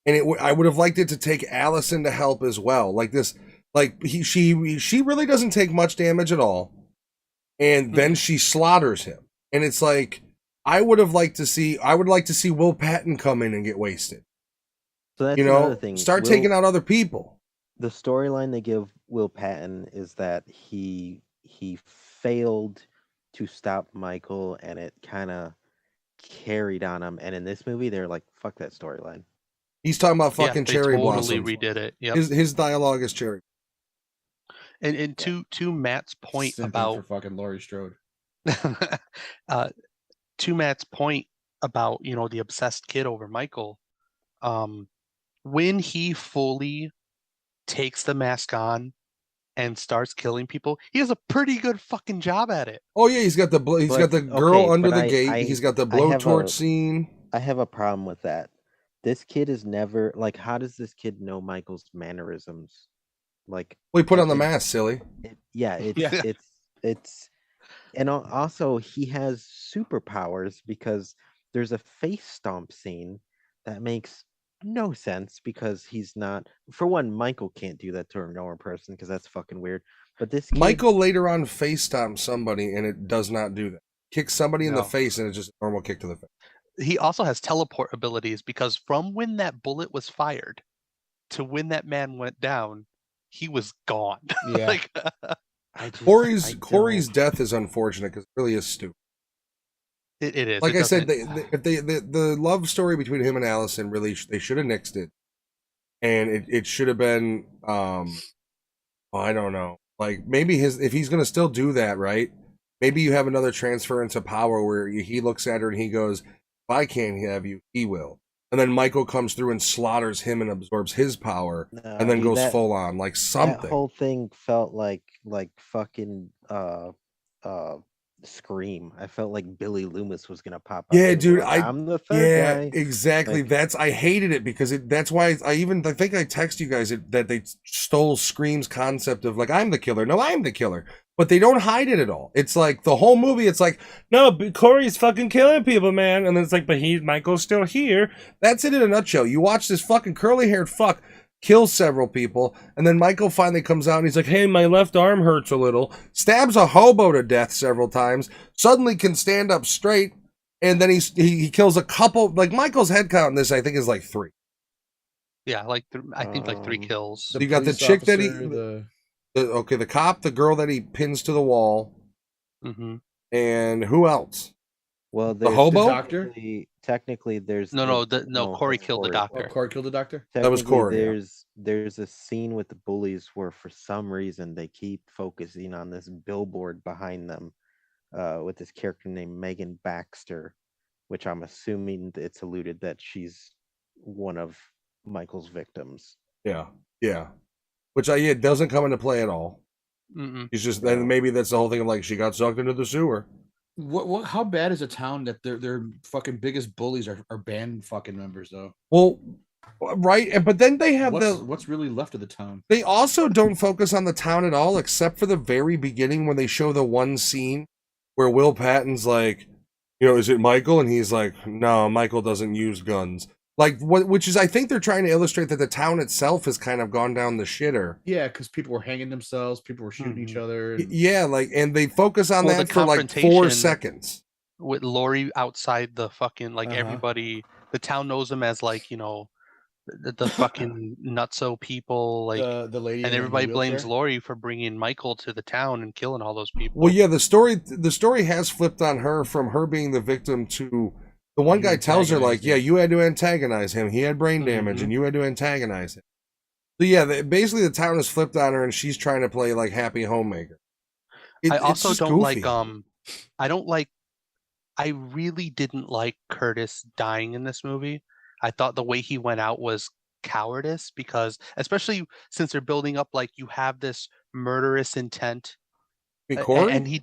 A: and I would have liked it to take Allison to help as well. Like this, like she really doesn't take much damage at all, and then
C: Mhm.
A: she slaughters him, and it's like I would like to see Will Patton come in and get wasted.
D: So that's another thing.
A: Start taking out other people.
D: The storyline they give Will Patton is that he failed to stop Michael, and it kind of carried on him. And in this movie, they're like, "Fuck that storyline."
A: He's talking about
C: Yeah,
A: fucking
C: they
A: cherry
C: totally
A: blossoms.
C: redid it. Yep.
A: His dialogue is cherry.
C: And to Matt's point
B: Simping
C: about
B: for fucking Laurie Strode.
C: uh, to Matt's point about the obsessed kid over Michael, when he fully takes the mask on and starts killing people, he does a pretty good fucking job at it.
A: Oh yeah, he's got the girl
D: okay,
A: under
D: but
A: the gate. He's got the blowtorch scene.
D: I have a problem with that. This kid is never like. How does this kid know Michael's mannerisms? Like,
A: We put on the mask, silly.
D: Yeah, it's and also he has superpowers because there's a face stomp scene that makes no sense because he's not. For one, Michael can't do that to a normal person because that's fucking weird. But this kid,
A: Michael later on face stomps somebody and it does not do that. Kicks somebody in the face and it's just a normal kick to the face.
C: He also has teleport abilities because from when that bullet was fired to when that man went down, he was gone.
B: Yeah.
C: Like,
A: Corey's death is unfortunate because it really is stupid.
C: it is.
A: Like
C: it
A: I said,
C: doesn't-
A: the love story between him and Allison really they should have nixed it, and it should have been I don't know, like maybe if he's gonna still do that, right? Maybe you have another transference of power where he looks at her and he goes, "If I can't have you, he will." And then Michael comes through and slaughters him and absorbs his power, and then goes full on, like something.
D: That whole thing felt like fucking Scream. I felt like Billy Loomis was gonna pop up.
A: Yeah,
D: and
A: dude,
D: like, I'm the third guy.
A: Exactly.
D: Like,
A: I hated it because that's why I think I text you guys that they stole Scream's concept of like I'm the killer. No, I'm the killer. But they don't hide it at all. It's like the whole movie. It's like, no, Corey's fucking killing people, man. And then it's like, but Michael's still here. That's it in a nutshell. You watch this fucking curly-haired fuck kill several people, and then Michael finally comes out and he's like, hey, my left arm hurts a little. Stabs a hobo to death several times. Suddenly can stand up straight, and then he kills a couple. Like Michael's head count in this, I think, is like 3.
C: Yeah, like I think like 3 kills.
A: So you got the chick that
B: the
A: cop, the girl that he pins to the wall, and who else?
D: Well,
A: the hobo.
B: The doctor.
D: Technically, there's
C: no. Corey killed the doctor.
B: Corey killed the doctor.
A: That was Corey.
D: There's a scene with the bullies where for some reason they keep focusing on this billboard behind them, with this character named Megan Baxter, which I'm assuming it's alluded that she's one of Michael's victims.
A: Yeah. Which doesn't come into play at all. He's just then maybe that's the whole thing of like she got sucked into the sewer.
B: What? How bad is a town that their fucking biggest bullies are band fucking members though?
A: Well, right, but then they have
B: what's really left of the town.
A: They also don't focus on the town at all, except for the very beginning when they show the one scene where Will Patton's like, is it Michael? And he's like, no, Michael doesn't use guns. Like which is, I think they're trying to illustrate that the town itself has kind of gone down the shitter.
B: Yeah, because people were hanging themselves, people were shooting each other.
A: Yeah, and they focus on that for like 4 seconds.
C: With Laurie outside the fucking everybody, the town knows him as like the fucking nutso people, like
B: the lady,
C: and everybody blames Laurie for bringing Michael to the town and killing all those people.
A: Well, yeah, the story has flipped on her from her being the victim to. The one guy tells her, like, yeah, you had to antagonize him. He had brain damage, and you had to antagonize him. So, yeah, basically the town has flipped on her, and she's trying to play, like, happy homemaker.
C: I also don't like, I really didn't like Curtis dying in this movie. I thought the way he went out was cowardice, because, especially since they're building up, like, you have this murderous intent.
A: Corey?
C: And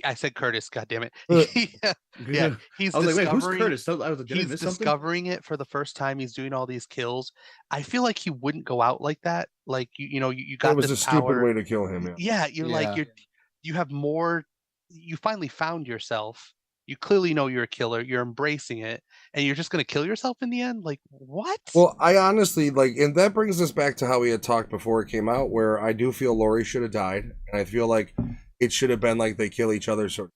C: I said Curtis, goddammit. He's
B: I was like, wait, who's Curtis?
C: He's discovering it for the first time. He's doing all these kills. I feel like he wouldn't go out like that. Like you got
A: that was
C: this
A: a
C: power.
A: stupid way to kill him.
C: Yeah, you have more. You finally found yourself. You clearly know you're a killer. You're embracing it, and you're just gonna kill yourself in the end. Like what?
A: Well, I honestly and that brings us back to how we had talked before it came out, where I do feel Laurie should have died, and I feel like it should have been like they kill each other, sort of.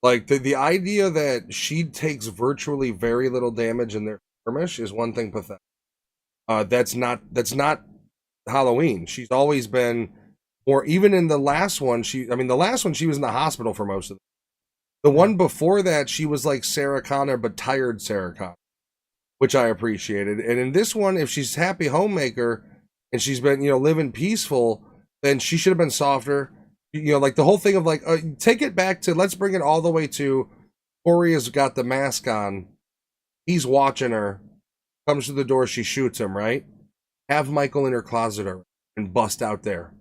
A: Like the idea that she takes virtually very little damage in their skirmish is one thing pathetic. That's not Halloween. She's always been more. Even in the last one, she was in the hospital for most of it. The one before that, she was like Sarah Connor, but tired Sarah Connor, which I appreciated. And in this one, if she's happy homemaker and she's been living peaceful, then she should have been softer. Like the whole thing of like, take it back to, let's bring it all the way to Corey has got the mask on. He's watching her. Comes to the door, she shoots him, right? have Michael in her closet already and bust out there.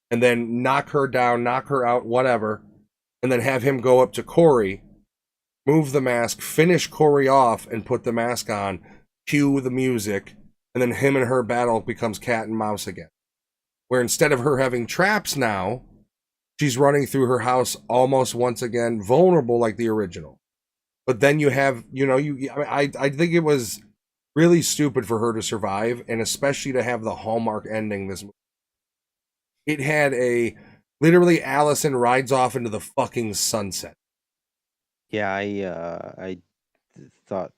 A: And then knock her down, knock her out, whatever. And then have him go up to Corey, move the mask, finish Corey off, and put the mask on, cue the music, and then him and her battle becomes cat and mouse again. Where instead of her having traps now, she's running through her house almost once again, vulnerable like the original. But then you have, I think it was really stupid for her to survive, and especially to have the Hallmark ending this movie. It had literally Allison rides off into the fucking sunset.
D: Yeah, I thought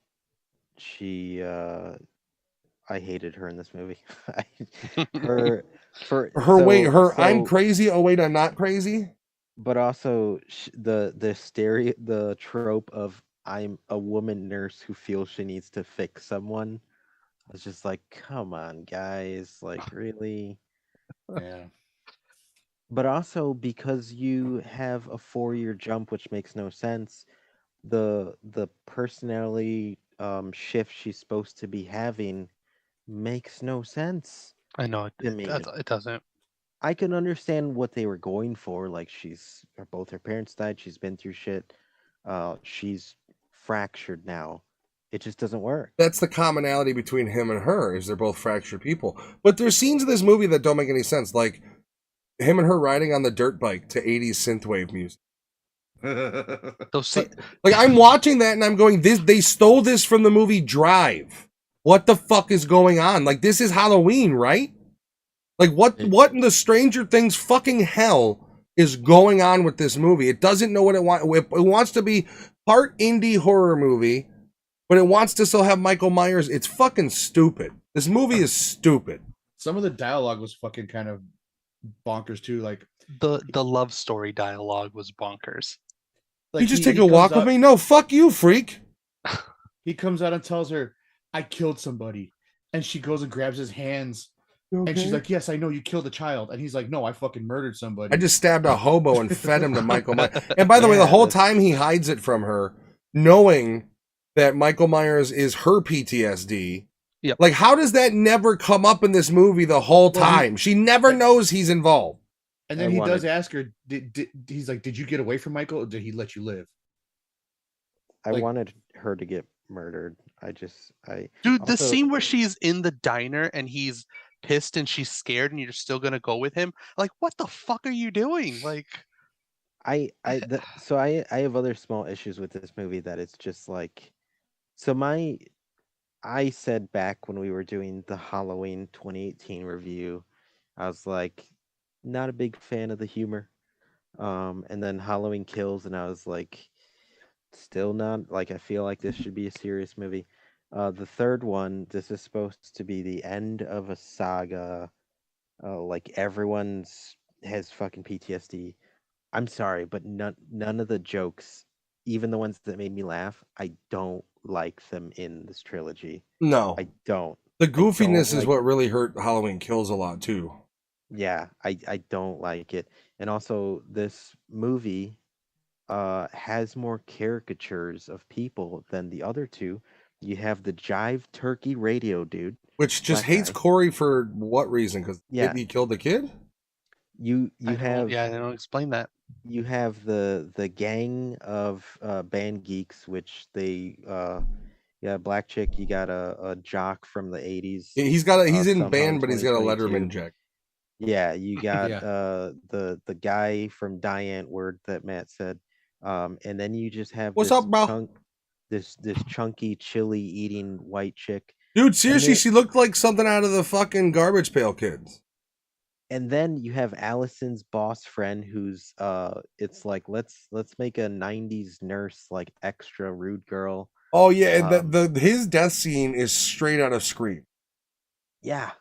D: she I hated her in this movie.
A: I'm crazy. Oh wait, I'm not crazy.
D: But also the trope of I'm a woman nurse who feels she needs to fix someone. I was just like, come on, guys, like really.
B: Yeah.
D: But also because you have a 4-year jump, which makes no sense. The personality shift she's supposed to be having makes no sense.
C: I know
D: to me.
C: it doesn't.
D: I can understand what they were going for. Like both her parents died. She's been through shit. She's fractured now. It just doesn't work.
A: That's the commonality between him and her, is they're both fractured people. But there's scenes in this movie that don't make any sense, like him and her riding on the dirt bike to 80s synthwave music. Like I'm watching that and I'm going, they stole this from the movie Drive. What the fuck is going on? Like, this is Halloween, right? Like, what in the Stranger Things fucking hell is going on with this movie? It doesn't know what it wants. It wants to be part indie horror movie, but it wants to still have Michael Myers. It's fucking stupid. This movie is stupid.
B: Some of the dialogue was fucking kind of bonkers too. Like
C: the love story dialogue was bonkers.
A: Like, you just take a walk with me? No, fuck you, freak.
B: He comes out and tells her, I killed somebody. And she goes and grabs his hands. Okay? And she's like, yes, I know you killed a child. And he's like, no, I fucking murdered somebody.
A: I just stabbed a hobo and fed him to Michael Myers. And by the way, the whole time he hides it from her, knowing that Michael Myers is her PTSD.
C: Yep.
A: Like, how does that never come up in this movie the whole time? She never knows he's involved.
B: And then does ask her, he's like, did you get away from Michael or did he let you live?
D: I wanted her to get murdered.
C: Dude, the scene where she's in the diner and he's pissed and she's scared and you're still gonna go with him. Like, what the fuck are you doing? Like,
D: I have other small issues with this movie that it's just like, I said back when we were doing the Halloween 2018 review, I was like, not a big fan of the humor. And then Halloween Kills, and I was like, still not, like, I feel like this should be a serious movie. The third one, this is supposed to be the end of a saga. Like, everyone's has fucking PTSD. I'm sorry, but none of the jokes, even the ones that made me laugh, I don't like them in this trilogy.
A: No.
D: I don't.
A: The goofiness is what really hurt Halloween Kills a lot, too.
D: Yeah, I don't like it. And also, this movie has more caricatures of people than the other two. You have the Jive Turkey Radio dude,
A: which just hates Corey for what reason? Because he killed the kid.
C: I don't explain that.
D: You have the gang of band geeks, which they black chick. You got a jock from the 80s.
A: He's in band, but he's got a Letterman jacket.
D: Yeah, you got the guy from Die Antwoord that Matt said, and then you just have
A: what's up, bro?
D: This chunky, chili eating white chick.
A: Dude, seriously, she looked like something out of the fucking Garbage Pail Kids.
D: And then you have Allison's boss friend, who's it's like let's make a 90s nurse, like extra rude girl.
A: Oh yeah, and his death scene is straight out of Scream.
D: Yeah,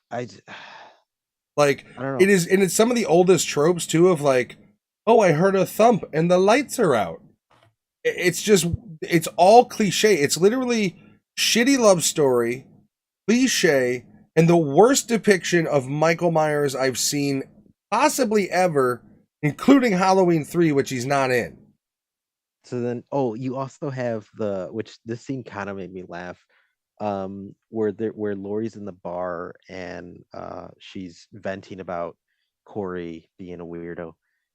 A: like, I don't know. It is, and it's some of the oldest tropes too of like, oh, I heard a thump and the lights are out. It's all cliche. It's literally shitty love story, cliche, and the worst depiction of Michael Myers I've seen possibly ever, including Halloween 3, which he's not in.
D: So then, you also have which this scene kind of made me laugh. where Lori's in the bar and she's venting about Corey being a weirdo,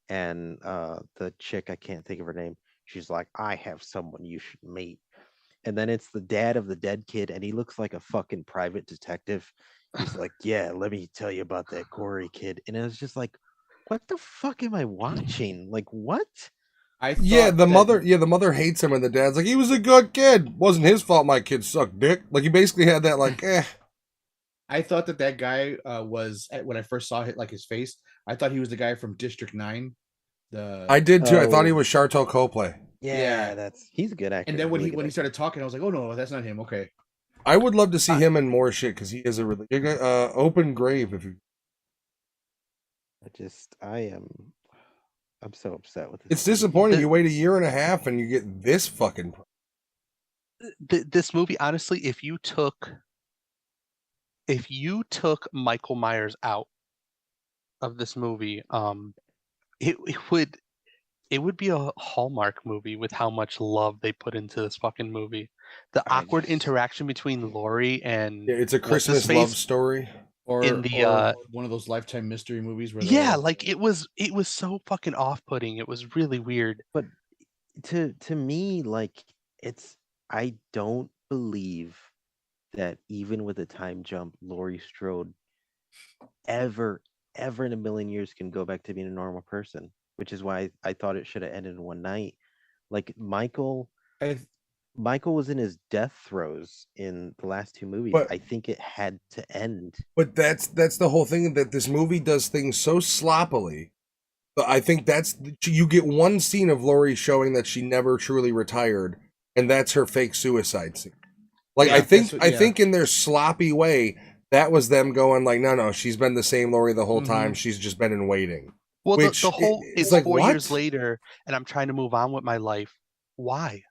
D: and the chick, I can't think of her name, she's like, I have someone you should meet. And then it's the dad of the dead kid, and he looks like a fucking private detective. He's like, yeah, let me tell you about that Corey kid. And it was just like, what the fuck am I watching? Like, what?
B: I
A: Yeah,
B: thought
A: the
B: that
A: mother hates him, and the dad's like, he was a good kid. Wasn't his fault my kid sucked dick. Like, he basically had that, like,
B: I thought that guy was when I first saw it, like his face. I thought he was the guy from District 9.
A: I did too. I thought he
D: Oh,
A: was Chartel Copley.
D: yeah,
B: Yeah.
D: he's a good actor.
B: And then when
D: really
B: he
D: good
B: when he
D: actor.
B: started talking, I was like, oh no, that's not him. Okay.
A: I would love to see
C: I-
A: him in more shit because he is a really open grave. If you,
D: I'm so upset with this.
A: it's
D: movie.
A: disappointing.
C: The-
A: You wait a year and a half and you get this fucking.
C: This movie, honestly, if you took Michael Myers out of this movie, it would be a Hallmark movie with how much love they put into this fucking movie. The
D: I
C: awkward
D: just-
C: interaction between Laurie and
A: Yeah, it's a
C: what's his
A: Christmas love
C: face
A: story.
C: in the
B: Or one of those Lifetime mystery movies where
C: yeah,
B: the
C: like it was so fucking off-putting. It was really weird.
D: But to me, like, it's I don't believe that even with a time jump, Laurie Strode ever, ever in a million years can go back to being a normal person, which is why I thought it should have ended in one night. Like
B: I,
D: Michael was in his death throes in the last two movies.
A: But-
D: I think it had to end.
A: But that's the whole thing, that this movie does things so sloppily. But I think you get one scene of Laurie showing that she never truly retired, and that's her fake suicide scene. Like,
B: Yeah,
A: I think
B: that's what-
A: I
B: yeah.
A: think in their sloppy way, that was them going like, no, she's been the same Laurie the whole time.
B: Mhm.
A: She's just been in waiting.
C: Well,
A: Which
C: the whole
A: it's
C: it's
A: like,
C: 4 years
A: what?
C: later, and I'm trying to move on with my life. Why?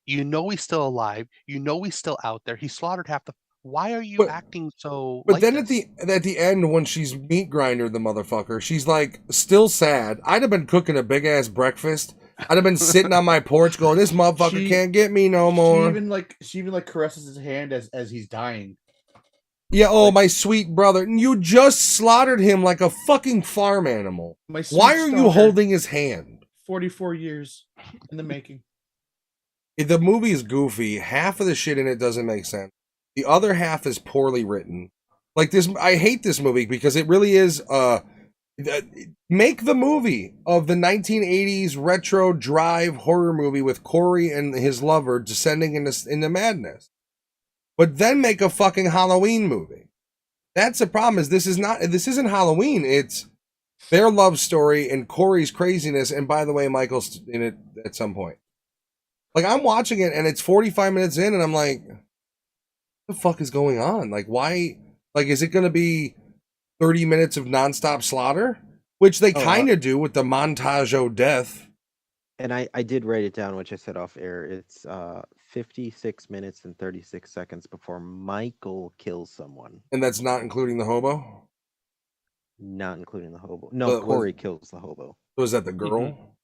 C: You know he's still alive. You know he's still out there. He slaughtered half the. Why are you
A: But-
C: acting so
A: But
C: like
A: then
C: this?
A: at the end, when she's meat grinder the motherfucker, she's like still sad. I'd have been cooking a big ass breakfast. I'd have been sitting on my porch going, "This motherfucker
B: She-
A: can't get me no
B: she
A: more."
B: even like caresses his hand as he's dying.
A: Yeah, oh
B: like-
A: my sweet brother, you just slaughtered him like a fucking farm animal.
B: My sweet
A: Why are you
B: stalker,
A: holding his hand?
B: 44 years in the making.
A: The movie is goofy. Half of the shit in it doesn't make sense. The other half is poorly written. Like this, I hate this movie because it really is. Make the movie of the 1980s retro drive horror movie with Corey and his lover descending into madness, but then make a fucking Halloween movie. That's the problem. This isn't Halloween. It's their love story and Corey's craziness. And by the way, Michael's in it at some point. Like, I'm watching it and it's 45 minutes in and I'm like, what the fuck is going on? Like, why? Like, is it going to be 30 minutes of nonstop slaughter? Which they kind of do with the montage o' death.
D: And I did write it down, which I said off air. It's 56 minutes and 36 seconds before Michael kills someone,
A: And that's not including the hobo?
D: not including the hobo. No,
A: But
D: Corey kills the hobo.
A: Was that the girl?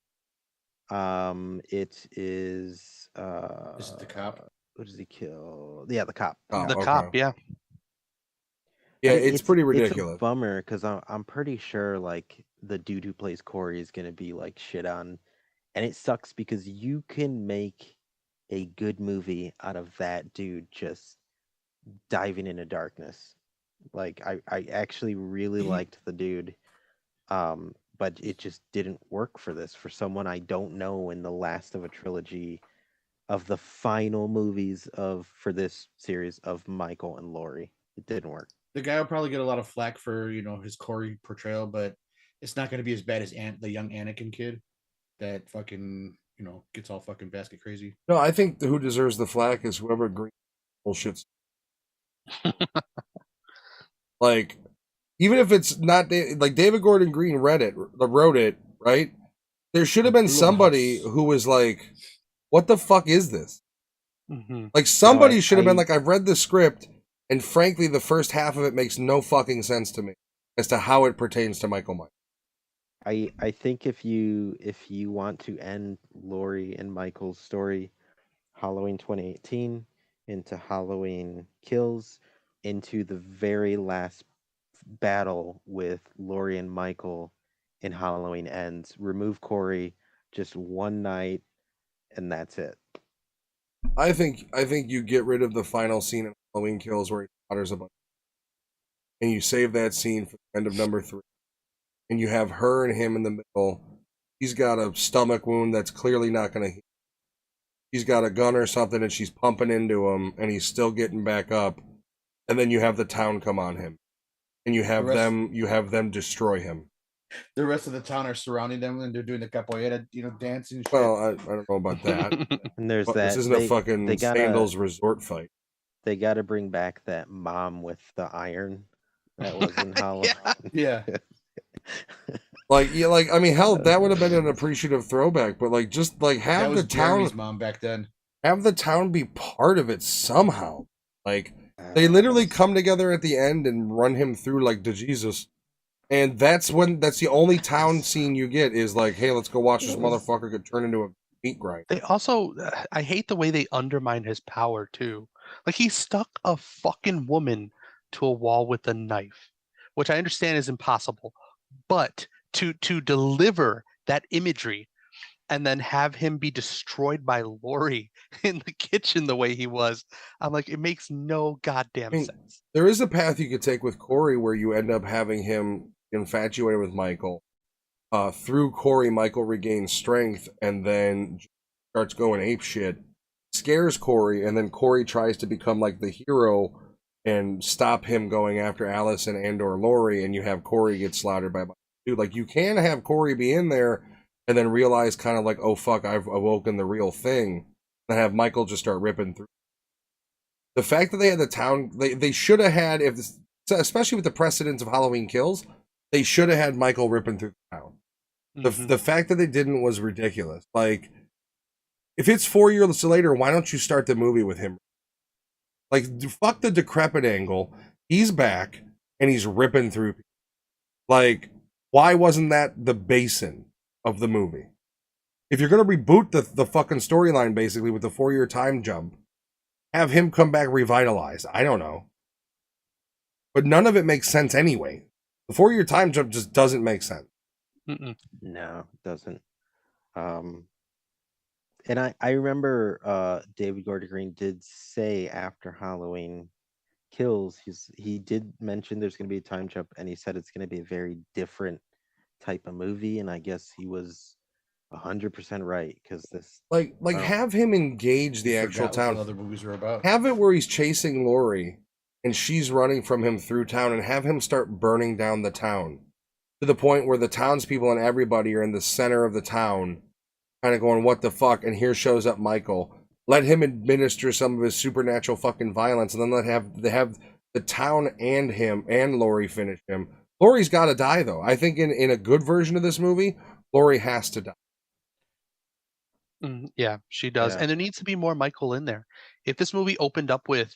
D: It is
B: Is it the cop?
D: What does he kill? Yeah, the cop.
A: Oh,
C: The
A: okay.
C: cop, yeah.
A: Yeah,
D: And
A: it's pretty
D: It's
A: ridiculous.
D: a bummer because I'm pretty sure like the dude who plays Corey is gonna be like shit on, and it sucks because you can make a good movie out of that dude just diving into darkness. Like I actually really liked the dude, but it just didn't work for this for someone I don't know in the last of a trilogy of the final movies for this series of Michael and Laurie. It didn't work.
B: The guy will probably get a lot of flack for his Corey portrayal, but it's not going to be as bad as the young Anakin kid that fucking gets all fucking basket crazy.
A: No, I think who deserves the flack is whoever agrees bullshits. Like, even if it's not like David Gordon Green wrote it, right? There should have been somebody
B: Blumhouse.
A: who was like, "What the fuck is this?"
C: Hmm.
A: Like, somebody should have been
D: I-
A: like, "I've read the script, and frankly, the first half of it makes no fucking sense to me as to how it pertains to Michael Myers."
D: I think if you want to end Laurie and Michael's story, Halloween 2018, into Halloween Kills, into the very last battle with Laurie and Michael in Halloween Ends. Remove Corey, just one night, and that's it.
A: I think you get rid of the final scene in Halloween Kills where he slaughters a bunch, and you save that scene for the end of number 3, and you have her and him in the middle. He's got a stomach wound that's clearly not going to heal. He's got a gun or something, and she's pumping into him, and he's still getting back up. And then you have the town come on him, and you have them destroy him.
B: The rest of the town are surrounding them, and they're doing the capoeira, dancing. Shit.
A: Well, I don't know about that.
D: And there's
A: But
D: that.
A: this isn't a fucking
D: they gotta,
A: Sandals resort fight.
D: They got to bring back that mom with the iron that was in Halloween.
B: Yeah.
A: I mean, hell, that would have been an appreciative throwback. But like, just like
B: That
A: have
B: was
A: the town,
B: Jeremy's mom back then.
A: have the town be part of it somehow. Like they literally come together at the end and run him through like to Jesus. And that's the only town scene you get is like, hey, let's go watch this motherfucker get turned into a meat grind.
C: They also, I hate the way they undermine his power too. Like he stuck a fucking woman to a wall with a knife, which I understand is impossible, but to deliver that imagery and then have him be destroyed by Lori in the kitchen the way he was, I'm like, it makes no goddamn sense.
A: There is a path you could take with Corey where you end up having him infatuated with Michael. Through Corey, Michael regains strength and then starts going ape shit, scares Corey, and then Corey tries to become like the hero and stop him going after Allison and or Lori, and you have Corey get slaughtered by Michael. Dude, like you can have Corey be in there and then realize kind of like, oh fuck, I've awoken the real thing, and have Michael just start ripping through. The fact that they had the town, they should have had, especially with the precedence of Halloween Kills, they should have had Michael ripping through the town. The fact that they didn't was ridiculous. Like, if it's 4 years later, why don't you start the movie with him? Like, fuck the decrepit angle. He's back, and he's ripping through people. Like, why wasn't that the basin of the movie? If you're going to reboot the fucking storyline, basically, with the 4-year time jump, have him come back revitalized. I don't know. But none of it makes sense anyway. The 4-year time jump just doesn't make sense.
D: No, it doesn't. And I remember David Gordon Green did say after Halloween Kills, he did mention there's going to be a time jump, and he said it's going to be a very different type of movie, and I guess he was 100% right, because this
A: have him engage the actual town.
B: What other movies were about.
A: Have it where he's chasing Lori and she's running from him through town, and have him start burning down the town to the point where the townspeople and everybody are in the center of the town, kind of going, what the fuck? And here shows up Michael. Let him administer some of his supernatural fucking violence, and then they have the town and him and Lori finish him. Lori's got to die, though. I think in a good version of this movie, Lori has to die.
C: Yeah, she does.
D: Yeah.
C: And there needs to be more Michael in there. If this movie opened up with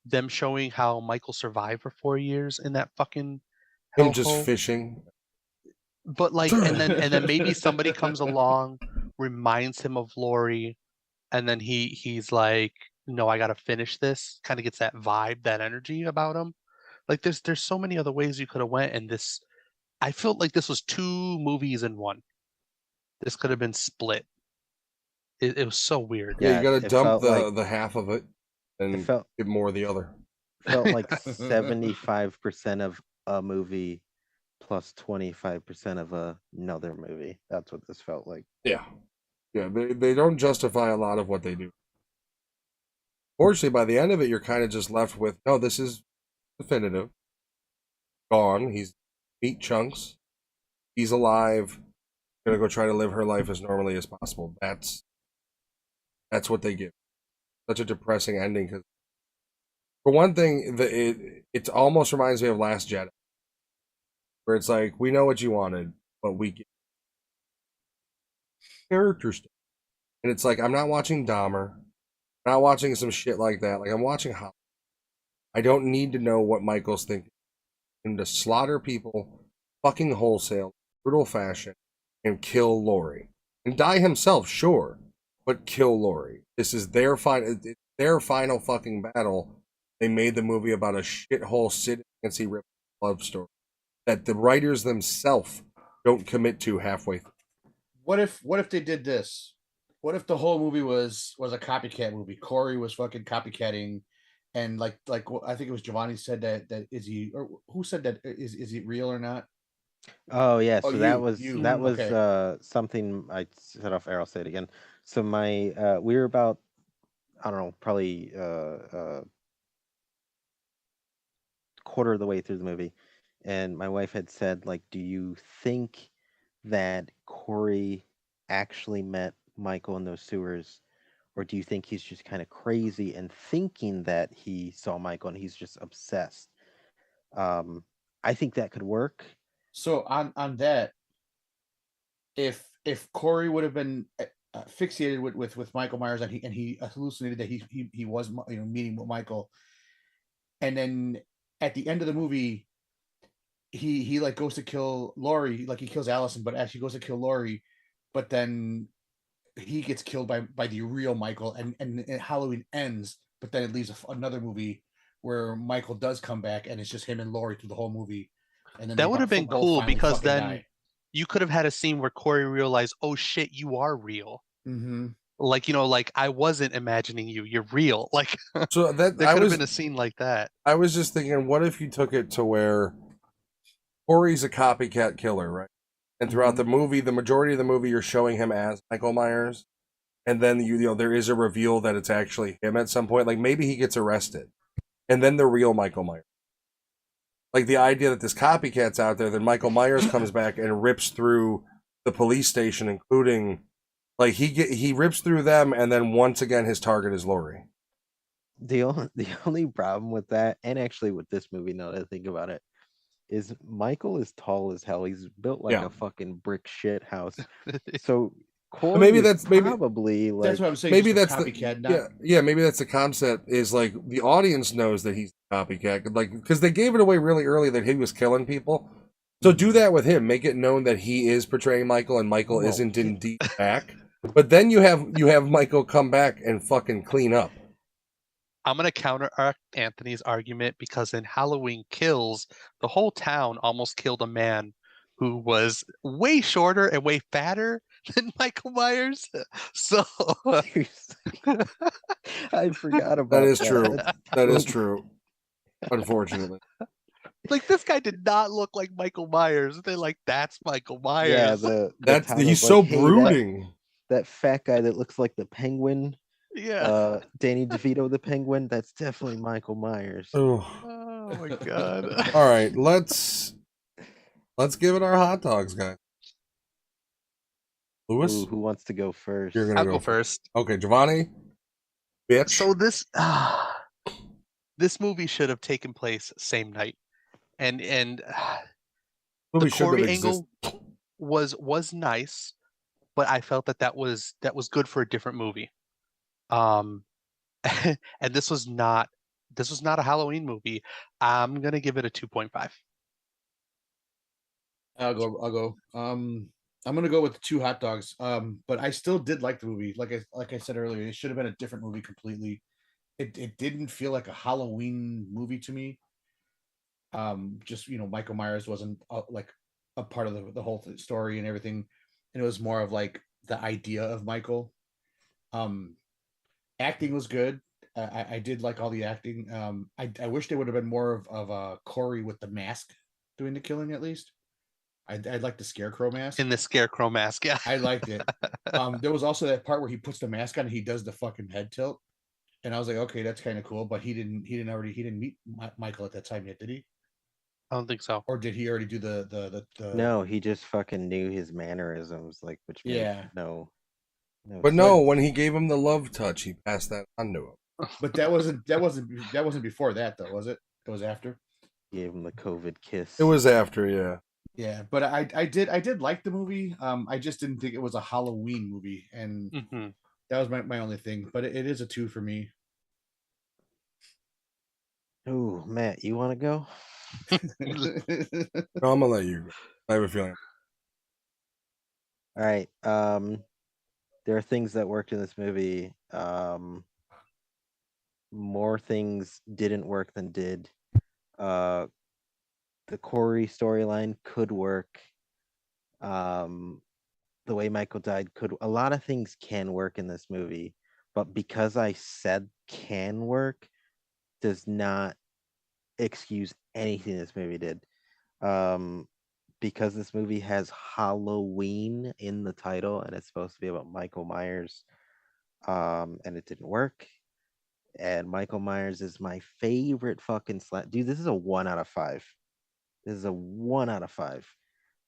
C: them showing how Michael survived for 4 years in that fucking
A: Him just
C: hellhole,
A: fishing.
C: but like, and then maybe somebody comes along, reminds him of Lori, and then he's like, no, I gotta finish this. Kind of gets that vibe, that energy about him. Like there's so many other ways you could have went, and this, I felt like this was 2 movies in one. This could have been split. It was so weird.
A: Yeah, you gotta
D: it
A: dump
D: felt
A: the half of it and get more of the other.
D: Felt like 75% of a movie plus 25% of another movie. That's what this felt like.
A: Yeah. They don't justify a lot of what they do. Fortunately, by the end of it, you're kind of just left with, no, this is definitive. Gone. He's meat chunks. He's alive. Gonna go try to live her life as normally as possible. That's what they give. Such a depressing ending, because for one thing, it almost reminds me of Last Jedi, where it's like, we know what you wanted, but we get character stuff. And it's like, I'm not watching Dahmer, I'm not watching some shit like that. Like, I'm watching Hollywood. I don't need to know what Michael's thinking. And to slaughter people fucking wholesale, brutal fashion, and kill Lori. And die himself, sure. but kill Lori. This is their final fucking battle. They made the movie about a shithole Sid and Nancy Rip love story that the writers themselves don't commit to halfway through.
B: What if they did this? What if the whole movie was a copycat movie? Corey was fucking copycatting, and I think it was Giovanni said that is he, or who said that, is he real or not?
D: Oh yeah,
B: Oh,
D: so that was
B: okay.
D: something I set off. I'll say it again. So my we were about, I don't know, probably quarter of the way through the movie, and my wife had said, like, do you think that Corey actually met Michael in those sewers, or do you think he's just kind of crazy and thinking that he saw Michael and he's just obsessed? Um, I think that could work.
B: So on that, if Corey would have been fixated with Michael Myers, and he hallucinated that he was, meeting with Michael, and then at the end of the movie he like goes to kill Laurie, like he kills Allison, but actually goes to kill Laurie, but then he gets killed by the real Michael, and Halloween ends, but then it leaves another movie where Michael does come back, and it's just him and Laurie through the whole movie, and then they
C: That would have been
B: both
C: cool
B: finally
C: because
B: fucking
C: then
B: die.
C: you could have had a scene where Corey realized, oh shit, you are real.
B: Mm-hmm.
C: Like, like I wasn't imagining you. You're real. Like
A: So that
C: there could have been a scene like that.
A: I was just thinking, what if you took it to where Corey's a copycat killer, right? And throughout the movie, the majority of the movie, you're showing him as Michael Myers, and then there is a reveal that it's actually him at some point. Like maybe he gets arrested, and then the real Michael Myers. Like the idea that this copycat's out there, then Michael Myers comes back and rips through the police station, including like he rips through them, and then once again his target is Laurie.
D: The only problem with that, and actually with this movie, now that I think about it, is Michael is tall as hell. He's built like
A: Yeah.
D: a fucking brick shit house. So Corey
A: Maybe
D: is
A: that's maybe
D: probably like,
B: That's what I'm saying.
A: maybe
B: just
A: that's
B: a copycat,
A: the yeah maybe that's the concept is like the audience knows that he's a copycat, like because they gave it away really early that he was killing people. So do that with him, make it known that he is portraying Michael and Michael
B: No.
A: isn't indeed back. But then you have Michael come back and fucking clean up.
C: I'm gonna counteract Anthony's argument because in Halloween Kills, the whole town almost killed a man who was way shorter and way fatter than Michael Myers. So
D: I forgot about
A: That is true.
D: That's
A: That is
D: so-
A: true. Unfortunately.
C: like this guy did not look like Michael Myers. They're like, that's Michael Myers.
D: Yeah, the town
A: He's
D: was
A: so
D: like, "Hey,
A: brooding.
D: that fat guy that looks like the Penguin,
C: Yeah.
D: Danny DeVito the Penguin, that's definitely Michael Myers."
A: Oh.
C: Oh my god.
A: All right, let's give it our hot dogs, guys. Lewis,
D: Ooh, who wants to go first?
A: you're gonna
C: I'll go first.
A: Okay, Giovanni, bitch.
C: So this movie should have taken place same night. And
A: Movie
C: the
A: shouldn't
C: Corey
A: have existed.
C: angle was nice, but I felt that was good for a different movie. And this was not a Halloween movie. I'm gonna give it a 2.5.
B: I'll go. I'm gonna go with 2 hot dogs. But I still did like the movie. Like I said earlier, it should have been a different movie completely. It didn't feel like a Halloween movie to me. Just Michael Myers wasn't like a part of the whole story and everything, and it was more of like the idea of Michael. Acting was good. I did like all the acting. I wish there would have been more of Corey with the mask doing the killing at least. I'd like the scarecrow mask.
C: In the scarecrow mask, yeah.
B: I liked it. There was also that part where he puts the mask on and he does the fucking head tilt, and I was like, okay, that's kind of cool. But he didn't meet Michael at that time yet, did he?
C: I don't think so.
B: Or did he already do the
D: No, he just fucking knew his mannerisms, like, which made
B: Yeah.
D: no
A: But no,
D: sense.
A: when he gave him the love touch, he passed that on to him.
B: But that wasn't before that though, was it? It was after.
D: Gave him the COVID kiss.
A: It was after, yeah.
B: Yeah, but I did like the movie. I just didn't think it was a Halloween movie, and that was my only thing. But it is a 2 for me.
D: Ooh, Matt, you want to go?
A: No, I'm gonna let you go. I have a feeling.
D: All right. There are things that worked in this movie. More things didn't work than did. Uh, the Corey storyline could work. Um, the way Michael died could. A lot of things can work in this movie, but because I said can work, does not excuse anything this movie did. Um, because this movie has Halloween in the title and it's supposed to be about Michael Myers, and it didn't work. And Michael Myers is my favorite fucking dude. This is a 1 out of 5. This is a 1 out of 5.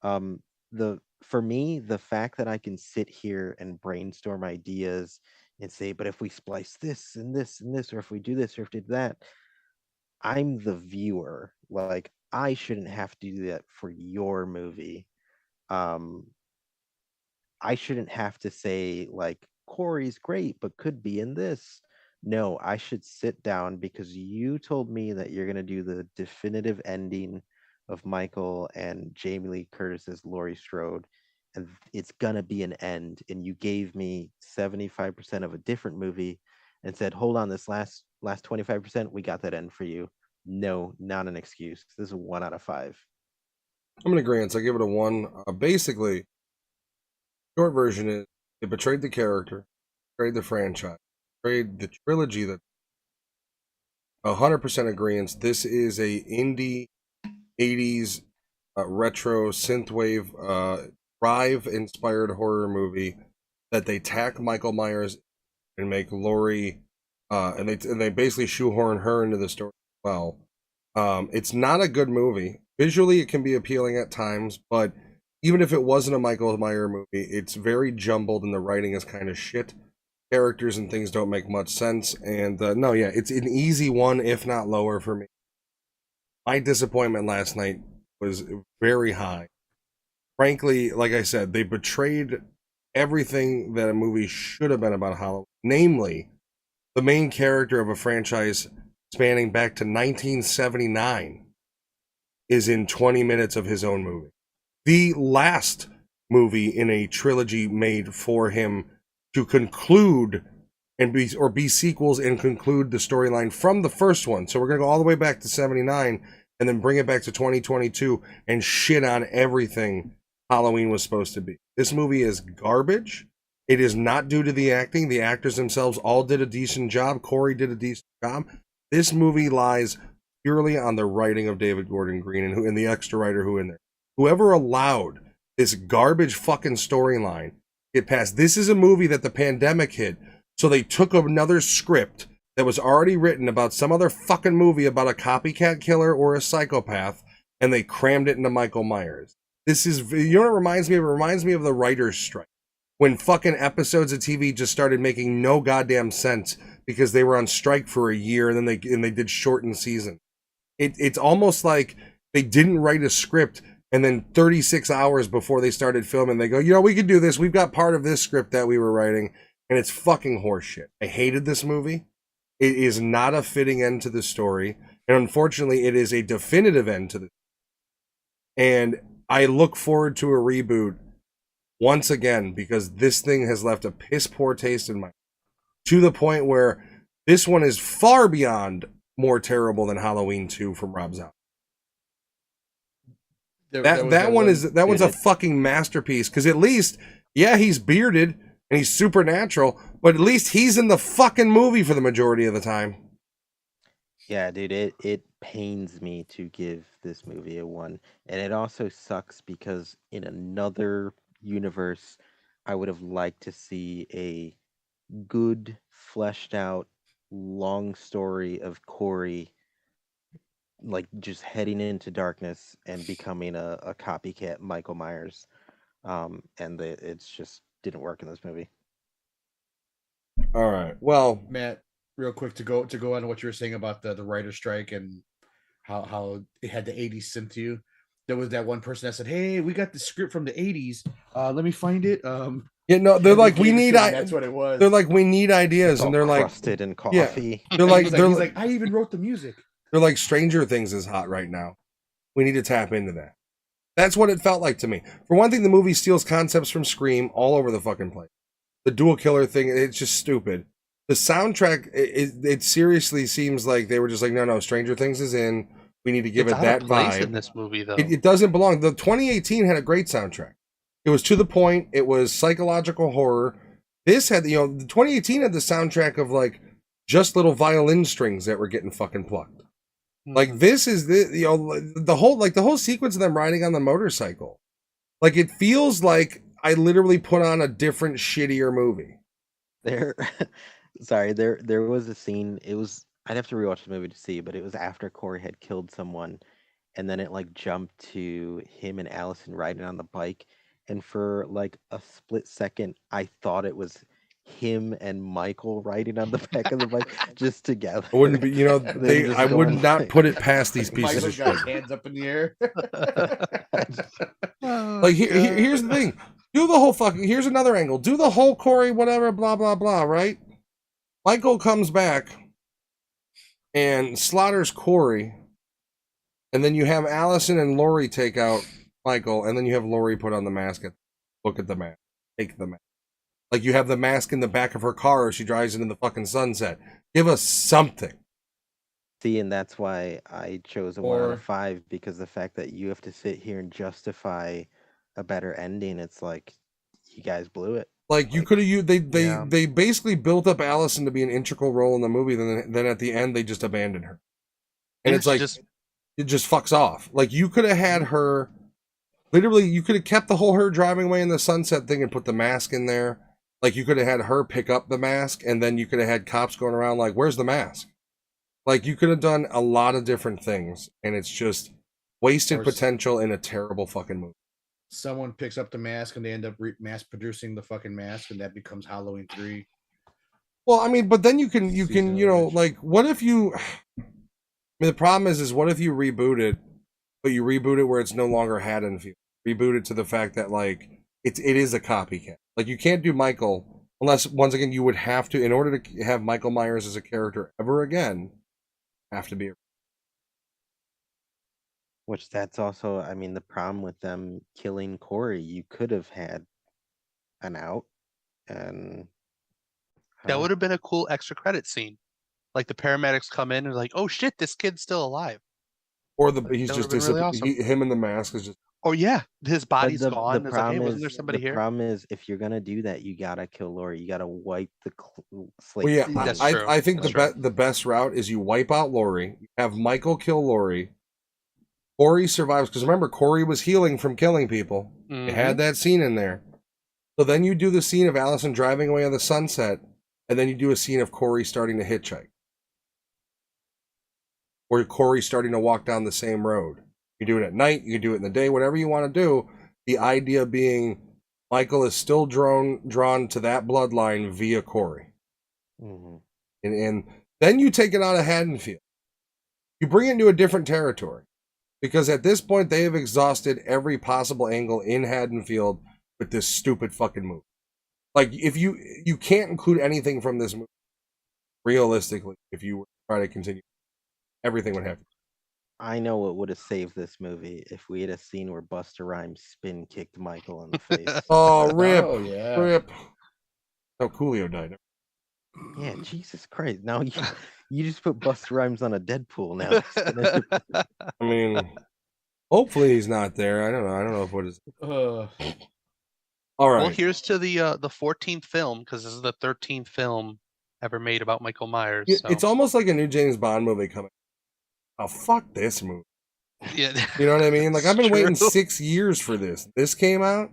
D: Um, the For me, the fact that I can sit here and brainstorm ideas and say, but if we splice this and this and this, or if we do this or if we do that, I'm the viewer. Like I shouldn't have to do that for your movie. Um, I shouldn't have to say like Corey's great, but could be in this. No, I should sit down because you told me that you're gonna do the definitive ending of Michael and Jamie Lee Curtis's Laurie Strode, and it's gonna be an end. And you gave me 75% of a different movie and said, hold on, this last 25%, we got that end for you. No, not an excuse. This is a 1 out of 5.
A: I'm in agreement. So I give it a 1. Basically, short version is it betrayed the character, betrayed the franchise, betrayed the trilogy. That 100% agreement. This is a indie 80s retro synthwave Thrive inspired horror movie that they tack Michael Myers and make Laurie and they basically shoehorn her into the story as well. It's not a good movie. Visually it can be appealing at times, but even if it wasn't a Michael Myers movie, it's very jumbled and the writing is kind of shit. Characters and things don't make much sense. And no, yeah, it's an easy 1, if not lower for me. My disappointment last night was very high. Frankly, like I said, they betrayed everything that a movie should have been about Halloween. Namely, the main character of a franchise spanning back to 1979 is in 20 minutes of his own movie. The last movie in a trilogy made for him to conclude and be sequels and conclude the storyline from the first one. So we're going to go all the way back to 79 and then bring it back to 2022 and shit on everything Halloween was supposed to be. This movie is garbage. It is not due to the acting. The actors themselves all did a decent job. Corey did a decent job. This movie lies purely on the writing of David Gordon Green and the extra writer who in there. Whoever allowed this garbage fucking storyline get past. This is a movie that the pandemic hit, so they took another script that was already written about some other fucking movie about a copycat killer or a psychopath, and they crammed it into Michael Myers. This is, you know what it reminds me of? It reminds me of the writer's strike. When fucking episodes of TV just started making no goddamn sense because they were on strike for a year and then they did shortened season. It's almost like they didn't write a script and then 36 hours before they started filming, they go, you know, we could do this. We've got part of this script that we were writing, and it's fucking horseshit. I hated this movie. It is not a fitting end to the story, and unfortunately, it is a definitive end to the. And I look forward to a reboot once again because this thing has left a piss poor taste in my. To the point where this one is far beyond more terrible than Halloween 2 from Rob Zombie. That one's a fucking masterpiece because at least, yeah, he's bearded and he's supernatural, but at least he's in the fucking movie for the majority of the time.
D: Yeah, dude, it pains me to give this movie a 1, and it also sucks because in another universe, I would have liked to see a good, fleshed out, long story of Corey like just heading into darkness and becoming a copycat Michael Myers. It's just didn't work in this movie.
A: All right. Well,
B: Matt, real quick to go on what you were saying about the writer strike and how it had the 80s synth to you. There was that one person that said, "Hey, we got the script from the 80s. Let me find it."
A: Yeah, no, they're like, we need.
B: That's what it was.
A: They're like, we need ideas, and they're like,
D: crusted in coffee.
A: Yeah, they're like,
B: he's like, I even wrote the music.
A: They're like, Stranger Things is hot right now. We need to tap into that. That's what it felt like to me. For one thing, the movie steals concepts from Scream all over the fucking place. the dual killer thing, it's just stupid. The soundtrack, it seriously seems like they were just like, no, Stranger Things is in. We need to give
C: It's
A: it
C: out
A: that
C: of place
A: vibe.
C: in this movie, though.
A: It doesn't belong. The 2018 had a great soundtrack. It was to the point. It was psychological horror. This had, the 2018 had the soundtrack of like just little violin strings that were getting fucking plucked. Like this is the whole sequence of them riding on the motorcycle. Like it feels like I literally put on a different shittier movie.
D: There was a scene. I'd have to rewatch the movie to see, but it was after Corey had killed someone, and then it like jumped to him and Allison riding on the bike, and for like a split second I thought it was him and Michael riding on the back of the bike just together.
A: It wouldn't be, I would not put it past these pieces
B: Michael's
A: of
B: got
A: shit.
B: his hands up in the air.
A: Like here's the thing. Do the whole here's another angle. Do the whole Corey whatever blah blah blah, right? Michael comes back and slaughters Corey, and then you have Allison and Lori take out Michael, and then you have Lori put on the mask and look at the mask. Take the mask. Like you have the mask in the back of her car as she drives into the fucking sunset. Give us something.
D: See, and that's why I chose a 1 out of 5, because the fact that you have to sit here and justify a better ending, it's like you guys blew it.
A: Like you could have used they basically built up Allison to be an integral role in the movie, then at the end they just abandoned her. And it's like it just fucks off. Like you could have had her literally, you could have kept the whole her driving away in the sunset thing and put the mask in there. Like you could have had her pick up the mask, and then you could have had cops going around like, where's the mask? Like you could have done a lot of different things, and it's just wasted potential in a terrible fucking movie.
B: Someone picks up the mask and they end up mass producing the fucking mask, and that becomes Halloween 3.
A: Well, I mean, but then you can like, what if you? I mean, the problem is what if you reboot it, but you reboot it where it's no longer Haddonfield. Reboot it to the fact that like it is a copycat. Like you can't do Michael unless once again you would have to, in order to have Michael Myers as a character ever again, have to be.
D: Which that's also, I mean, the problem with them killing Corey. You could have had an out, and
C: that would have been a cool extra credit scene. Like the paramedics come in and like, oh shit, this kid's still alive.
A: Or he's just
C: really awesome.
A: him in the mask is just.
C: Oh yeah, his body's gone.
D: The
C: it's like, hey, wasn't there somebody here?
D: The problem is, if you're gonna do that, you gotta kill Lori. You gotta wipe the slate.
A: Well, yeah,
C: That's true.
A: I think the best route is you wipe out Lori, have Michael kill Lori. Corey survives, because remember, Corey was healing from killing people.
C: Mm-hmm.
A: You had that scene in there. So then you do the scene of Allison driving away on the sunset, and then you do a scene of Corey starting to hitchhike. Or Corey starting to walk down the same road. You do it at night, you can do it in the day, whatever you want to do. The idea being Michael is still drawn to that bloodline via Corey.
D: Mm-hmm.
A: And then you take it out of Haddonfield. You bring it into a different territory. Because at this point, they have exhausted every possible angle in Haddonfield with this stupid fucking movie. Like, if you can't include anything from this movie, realistically, if you were to try to continue, everything would have to.
D: I know what would have saved this movie if we had a scene where Busta Rhymes spin kicked Michael in the face.
A: Oh, rip.
B: Oh, yeah.
A: Rip. Oh, Coolio died.
D: Yeah, Jesus Christ. Now you just put Busta Rhymes on a Deadpool now.
A: I mean, hopefully he's not there. I don't know if what is. All right.
C: Well, here's to the 14th film, because this is the 13th film ever made about Michael Myers. So.
A: It's almost like a new James Bond movie coming. Oh, fuck this movie.
C: Yeah.
A: You know what I mean? Like, I've been
C: true.
A: waiting 6 years for this. This came out.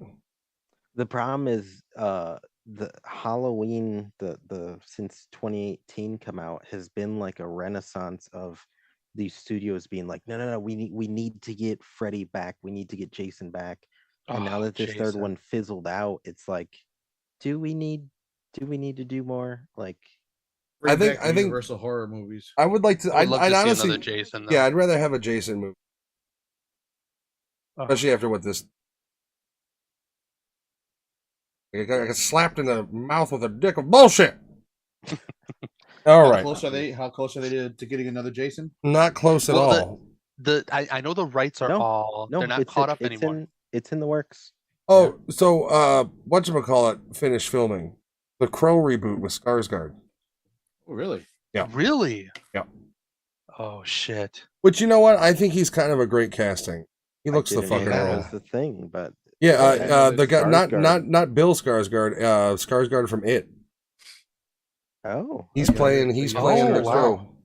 D: The problem is, the Halloween, the since 2018 come out, has been like a renaissance of these studios being like, no, we need to get Freddy back, we need to get Jason back. And now that this third one fizzled out, it's like, do we need to do more? Like,
B: I think Universal horror movies.
A: I would like to. I'd honestly,
C: see another Jason. Though.
A: Yeah, I'd rather have a Jason movie, especially after what this. I got slapped in the mouth with a dick of bullshit. All right.
B: How close are they to getting another Jason?
A: Not close at all.
C: I know the rights are they're not caught up anymore.
D: It's in the works.
A: Oh, so whatchamacallit finished filming. The Crow reboot with Skarsgård.
B: Oh, really?
A: Yeah.
C: Really?
A: Yeah.
C: Oh shit.
A: Which, you know what? I think he's kind of a great casting. He
D: I
A: looks the
D: didn't
A: fucking
D: know that
A: role.
D: was the thing, but
A: Yeah,
B: Yeah,
A: the guy,
D: Skarsgård.
A: not Bill Skarsgård, Skarsgård from It.
D: oh,
A: He's
B: Okay.
A: playing
B: Oh,
A: the
C: wow.
A: Crow.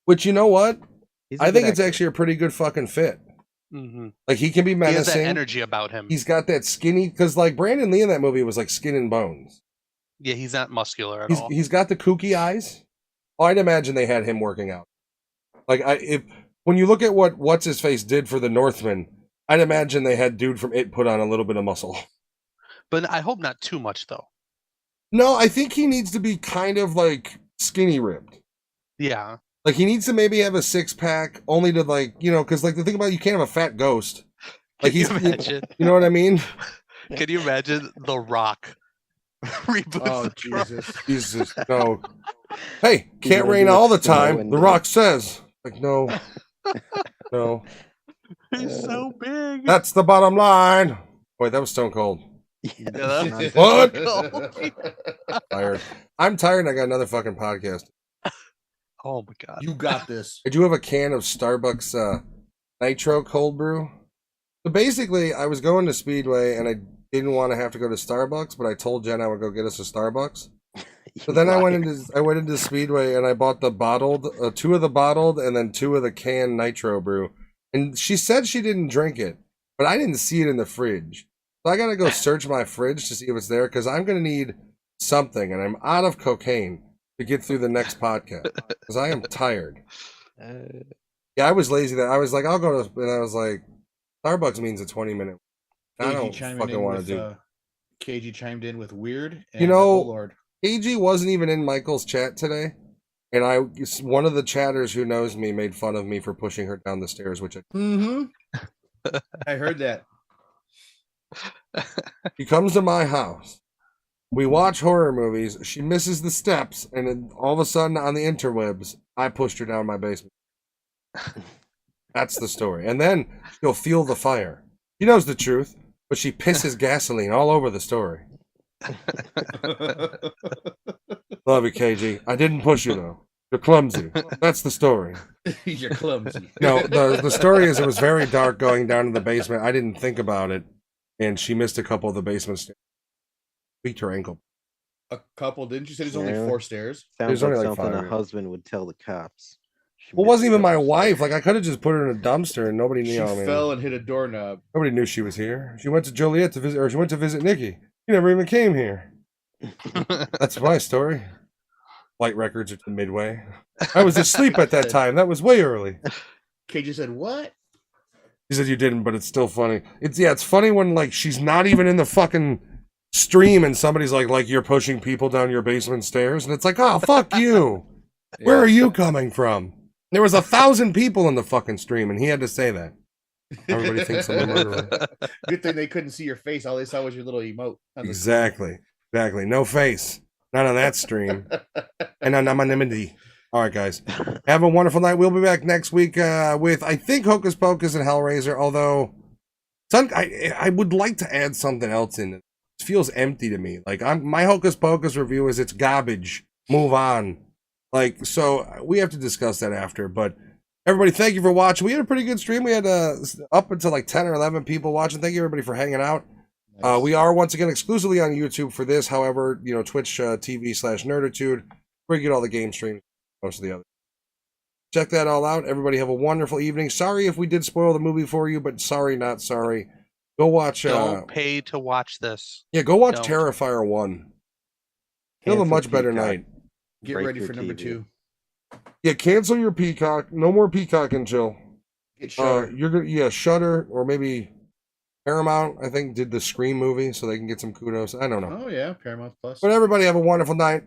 A: Which, you know what?
D: he's a
A: I
D: good
A: think it's
D: actor.
A: actually a pretty good fucking fit.
C: Hmm.
A: Like, he can be
C: He has that
A: menacing.
C: energy about him.
A: He's got that skinny, because like Brandon Lee in that movie was like skin and bones.
C: Yeah, he's not muscular at
A: He's
C: all.
A: he's got the kooky eyes. Oh, I'd imagine they had him working out. Like if when you look at what what's his face did for the Northman, I'd imagine they had dude from It put on a little bit of muscle.
C: But I hope not too much though.
A: No, I think he needs to be kind of like skinny ripped.
C: Yeah.
A: Like he needs to maybe have a 6-pack, only to like because like the thing about it, you can't have a fat ghost. Like
C: Can you
A: he's
C: imagine?
A: you know what I mean?
C: Can you imagine The Rock reboots
B: Oh,
C: the Crow?
B: Jesus.
A: Jesus, no. Hey,
D: He's
A: can't
D: gonna
A: rain
D: do a
A: all the
D: snow
A: time.
D: and
A: The Rock says, like, no, no.
C: He's so big.
A: That's the bottom line. Wait, that was Stone Cold.
D: Yeah,
C: Yeah, that's-
A: What? Tired. I'm tired. And I got another fucking podcast.
C: Oh my god.
B: You got this.
A: I do have a can of Starbucks Nitro Cold Brew. So basically, I was going to Speedway and I didn't want to have to go to Starbucks, but I told Jen I would go get us a Starbucks. So then I went into Speedway and I bought the bottled, 2 of the bottled and then 2 of the canned Nitro Brew. And she said she didn't drink it, but I didn't see it in the fridge. So I gotta go search my fridge to see if it's there because I'm gonna need something, and I'm out of cocaine to get through the next podcast because I am tired. Yeah, I was lazy. That I was like, I'll go to, and I was like, Starbucks means a 20-minute. I don't fucking want to do.
B: KG chimed in with weird. And,
A: You know-
B: oh Lord.
A: AG wasn't even in Michael's chat today, and one of the chatters who knows me made fun of me for pushing her down the stairs, which
B: I heard that.
A: he comes to my house. We watch horror movies. She misses the steps, and then all of a sudden on the interwebs, I pushed her down my basement. That's the story. And then she'll feel the fire. She knows the truth, but she pisses gasoline all over the story. Love you, KG. I didn't push you though. You're clumsy. That's the story.
B: You're clumsy.
A: No, the story is it was very dark going down to the basement. I didn't think about it, and she missed a couple of the basement stairs. Tweaked her ankle.
B: A couple, didn't you say there's only
D: Yeah.
B: 4 stairs?
D: Sounds
A: There's
D: like
A: only like
D: something
A: 5,
D: a
A: yeah.
D: husband would tell the cops. She
A: Well, it wasn't
D: missed
A: even my
D: her
A: wife.
D: stairs.
A: Like I could have just put her in a dumpster, and nobody knew.
B: She
A: I mean,
B: fell and hit a doorknob.
A: nobody knew she was here. She went to Joliet to visit, or she went to visit Nikki. She never even came here. That's my story. Flight records are to Midway. I was asleep at that time. That was way early.
B: KG said, "What?"
A: He said you didn't, but it's still funny. It's funny when like she's not even in the fucking stream and somebody's like you're pushing people down your basement stairs, and it's like, oh fuck you. Where are you coming from? There was 1,000 people in the fucking stream, and he had to say that. Everybody thinks I'm a murderer.
B: Good thing they couldn't see your face. All they saw was your little emote. on the
A: Exactly. No face. Not on that stream. And anonymity. All right, guys. Have a wonderful night. We'll be back next week with, I think, Hocus Pocus and Hellraiser, although I would like to add something else in. It feels empty to me. Like my Hocus Pocus review is it's garbage. Move on. Like, so we have to discuss that after. But everybody, thank you for watching. We had a pretty good stream. We had up until like 10 or 11 people watching. Thank you, everybody, for hanging out.
B: Nice.
A: We are once again exclusively on YouTube for this. However, Twitch TV/Nerdattude, where you get all the game streams, most of the others. Check that all out. Everybody have a wonderful evening. Sorry if we did spoil the movie for you, but sorry, not sorry. Go watch.
C: Don't pay to watch this.
A: Yeah, go watch
C: Don't.
A: Terrifier 1. You'll have a
D: Cancel
A: much better
D: Peacock.
A: night.
B: Get
D: Break
B: ready
D: your
B: for number
D: TV.
B: 2.
A: Yeah, cancel your Peacock. No more Peacock and chill.
B: Get Shudder.
A: You're gonna Shudder or maybe Paramount. I think did the Scream movie, so they can get some kudos. I don't know.
B: Oh yeah, Paramount Plus.
A: But everybody have a wonderful night.